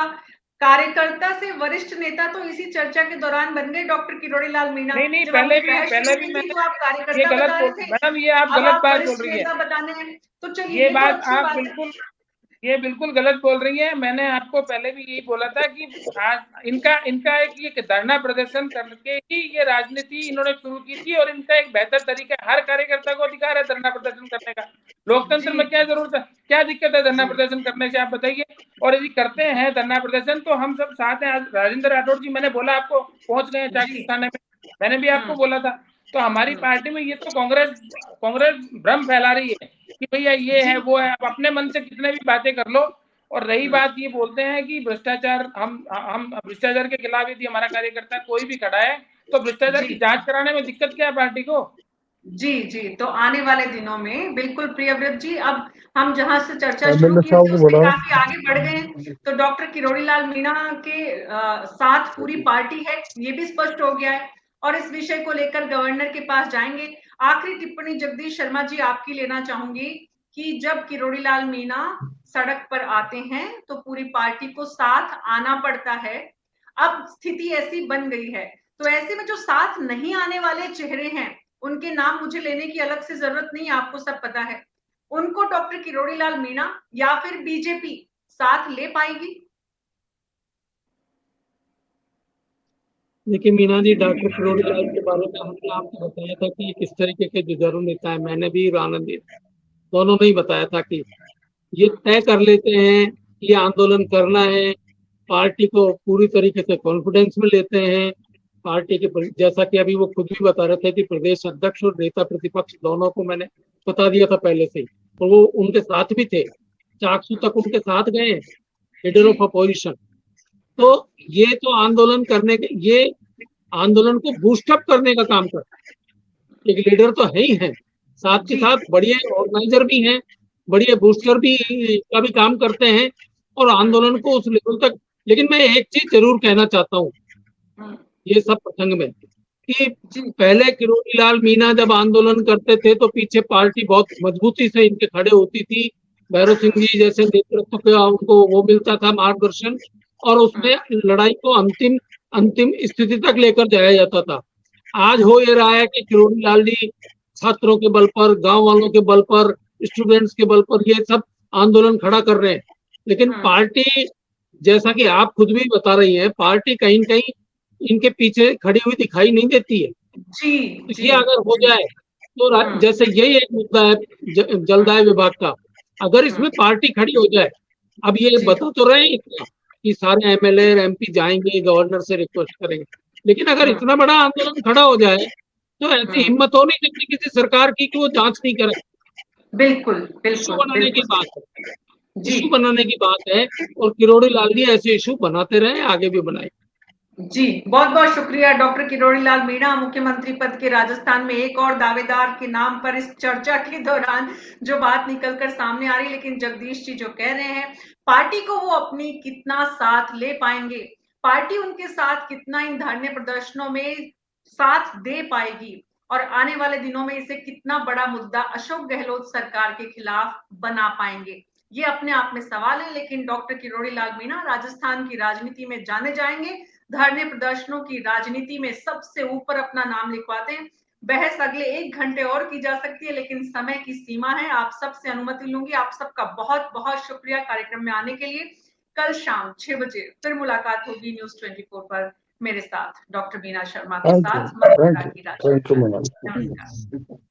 कार्यकर्ता से वरिष्ठ नेता तो इसी चर्चा के दौरान बन गए डॉक्टर किरोड़ीलाल मीणा। नहीं, पहले भी तो आप कार्यकर्ता ये गलत बता रहे थे, मैडम, ये आप गलत बात बोल रही है, बताने हैं तो चलिए, ये बात आप बिल्कुल गलत बोल रही है। मैंने आपको पहले भी यही बोला था कि आज इनका एक धरना प्रदर्शन करके ही ये राजनीति इन्होंने शुरू की थी, और इनका एक बेहतर तरीका, हर कार्यकर्ता को अधिकार है धरना प्रदर्शन करने का, लोकतंत्र में क्या जरूरत है, क्या दिक्कत है धरना प्रदर्शन करने से, आप बताइए। और यदि करते हैं धरना प्रदर्शन तो हम सब साथ हैं। राजेंद्र राठौड़ जी, मैंने बोला आपको, पहुंच गए चाकरी थाने में, मैंने भी आपको बोला था। तो हमारी पार्टी में ये तो कांग्रेस भ्रम फैला रही है कि भैया ये है वो है, आप अपने मन से कितने भी बातें कर लो। और रही बात, ये बोलते हैं कि भ्रष्टाचार, हम भ्रष्टाचार के खिलाफ यदि हमारा कार्यकर्ता कोई भी खड़ा है तो भ्रष्टाचार की जांच कराने में दिक्कत क्या है पार्टी को? जी, तो आने वाले दिनों में बिल्कुल प्रियव्रत जी, अब हम जहां से चर्चा शुरू की थी उससे काफी आगे बढ़ गए, तो डॉक्टर किरोड़ीलाल मीणा के साथ पूरी पार्टी है, ये भी स्पष्ट हो गया है, और इस विषय को लेकर गवर्नर के पास जाएंगे। आखिरी टिप्पणी जगदीश शर्मा जी आपकी लेना चाहूंगी कि जब किरोड़ीलाल मीणा सड़क पर आते हैं तो पूरी पार्टी को साथ आना पड़ता है, अब स्थिति ऐसी बन गई है, तो ऐसे में जो साथ नहीं आने वाले चेहरे हैं, उनके नाम मुझे लेने की अलग से जरूरत नहीं, आपको सब पता है, उनको डॉक्टर किरोड़ीलाल मीणा या फिर बीजेपी साथ ले पाएगी? देखिए मीना जी, डॉक्टर किरोड़ीलाल के बारे में हमने आपको बताया था कि किस तरीके के जुझारू नेता है। मैंने भी आनंद दोनों ने ही बताया था कि ये तय कर लेते हैं ये आंदोलन करना है, पार्टी को पूरी तरीके से कॉन्फिडेंस में लेते हैं। पार्टी के जैसा कि अभी वो खुद भी बता रहे थे कि प्रदेश अध्यक्ष और नेता प्रतिपक्ष दोनों को मैंने बता दिया था पहले से, और वो उनके साथ भी थे, चाकसू तक उनके साथ गए, लीडर ऑफ अपोजिशन। तो ये तो आंदोलन करने के, ये आंदोलन को बूस्टअप करने का काम करता है। एक लीडर तो है ही है, साथ के साथ बढ़िया ऑर्गेनाइजर भी हैं, बढ़िया बूस्टर भी का भी काम करते हैं, और आंदोलन को उस लेवल तक। लेकिन मैं एक चीज जरूर कहना चाहता हूँ ये सब प्रसंग में, कि पहले किरोड़ीलाल मीणा जब आंदोलन करते थे तो पीछे पार्टी बहुत मजबूती से इनके खड़े होती थी, भैरव सिंह जी जैसे नेतृत्व का उनको वो मिलता था मार्गदर्शन, और उसमें लड़ाई को अंतिम स्थिति तक लेकर जाया जाता था। आज हो ये रहा है कि किरोड़ीलाल जी छात्रों के बल पर, गांव वालों के बल पर, स्टूडेंट्स के बल पर ये सब आंदोलन खड़ा कर रहे हैं, लेकिन पार्टी, जैसा कि आप खुद भी बता रही हैं, पार्टी कहीं कहीं इनके पीछे खड़ी हुई दिखाई नहीं देती है। ये अगर हो जाए तो जैसे यही एक मुद्दा है जलदाय विभाग का, अगर इसमें पार्टी खड़ी हो जाए, अब ये बता तो रहे हैं कि सारे एमएलए एमपी जाएंगे, गवर्नर से रिक्वेस्ट करेंगे, लेकिन अगर इतना बड़ा आंदोलन खड़ा हो जाए तो ऐसी हिम्मत हो नहीं सकती किसी सरकार की कि वो जांच नहीं करे। बिल्कुल बनाने की बात है, जी इशू बनाने की बात है, और किरोड़ी लाल जी ऐसे इशू बनाते रहे, आगे भी बनाए। जी, बहुत बहुत शुक्रिया डॉक्टर किरोड़ी लाल मीणा। मुख्यमंत्री पद के राजस्थान में एक और दावेदार के नाम पर इस चर्चा के दौरान जो बात निकलकर सामने आ रही, लेकिन जगदीश जी जो कह रहे हैं, पार्टी को वो अपनी कितना साथ ले पाएंगे, पार्टी उनके साथ कितना इन धरने प्रदर्शनों में साथ दे पाएगी, और आने वाले दिनों में इसे कितना बड़ा मुद्दा अशोक गहलोत सरकार के खिलाफ बना पाएंगे, ये अपने आप में सवाल है। लेकिन डॉक्टर किरोड़ी लाल मीणा राजस्थान की राजनीति में जाने जाएंगे, धरने प्रदर्शनों की राजनीति में सबसे ऊपर अपना नाम लिखवाते हैं। बहस अगले 1 घंटे और की जा सकती है, लेकिन समय की सीमा है। आप सबसे अनुमति लूंगी। आप सबका बहुत बहुत शुक्रिया कार्यक्रम में आने के लिए। कल शाम 6 बजे फिर मुलाकात होगी न्यूज़ 24 पर मेरे साथ डॉक्टर मीना शर्मा के साथ। थैंक यू की राजनीति। Thank you madam. नमस्कार।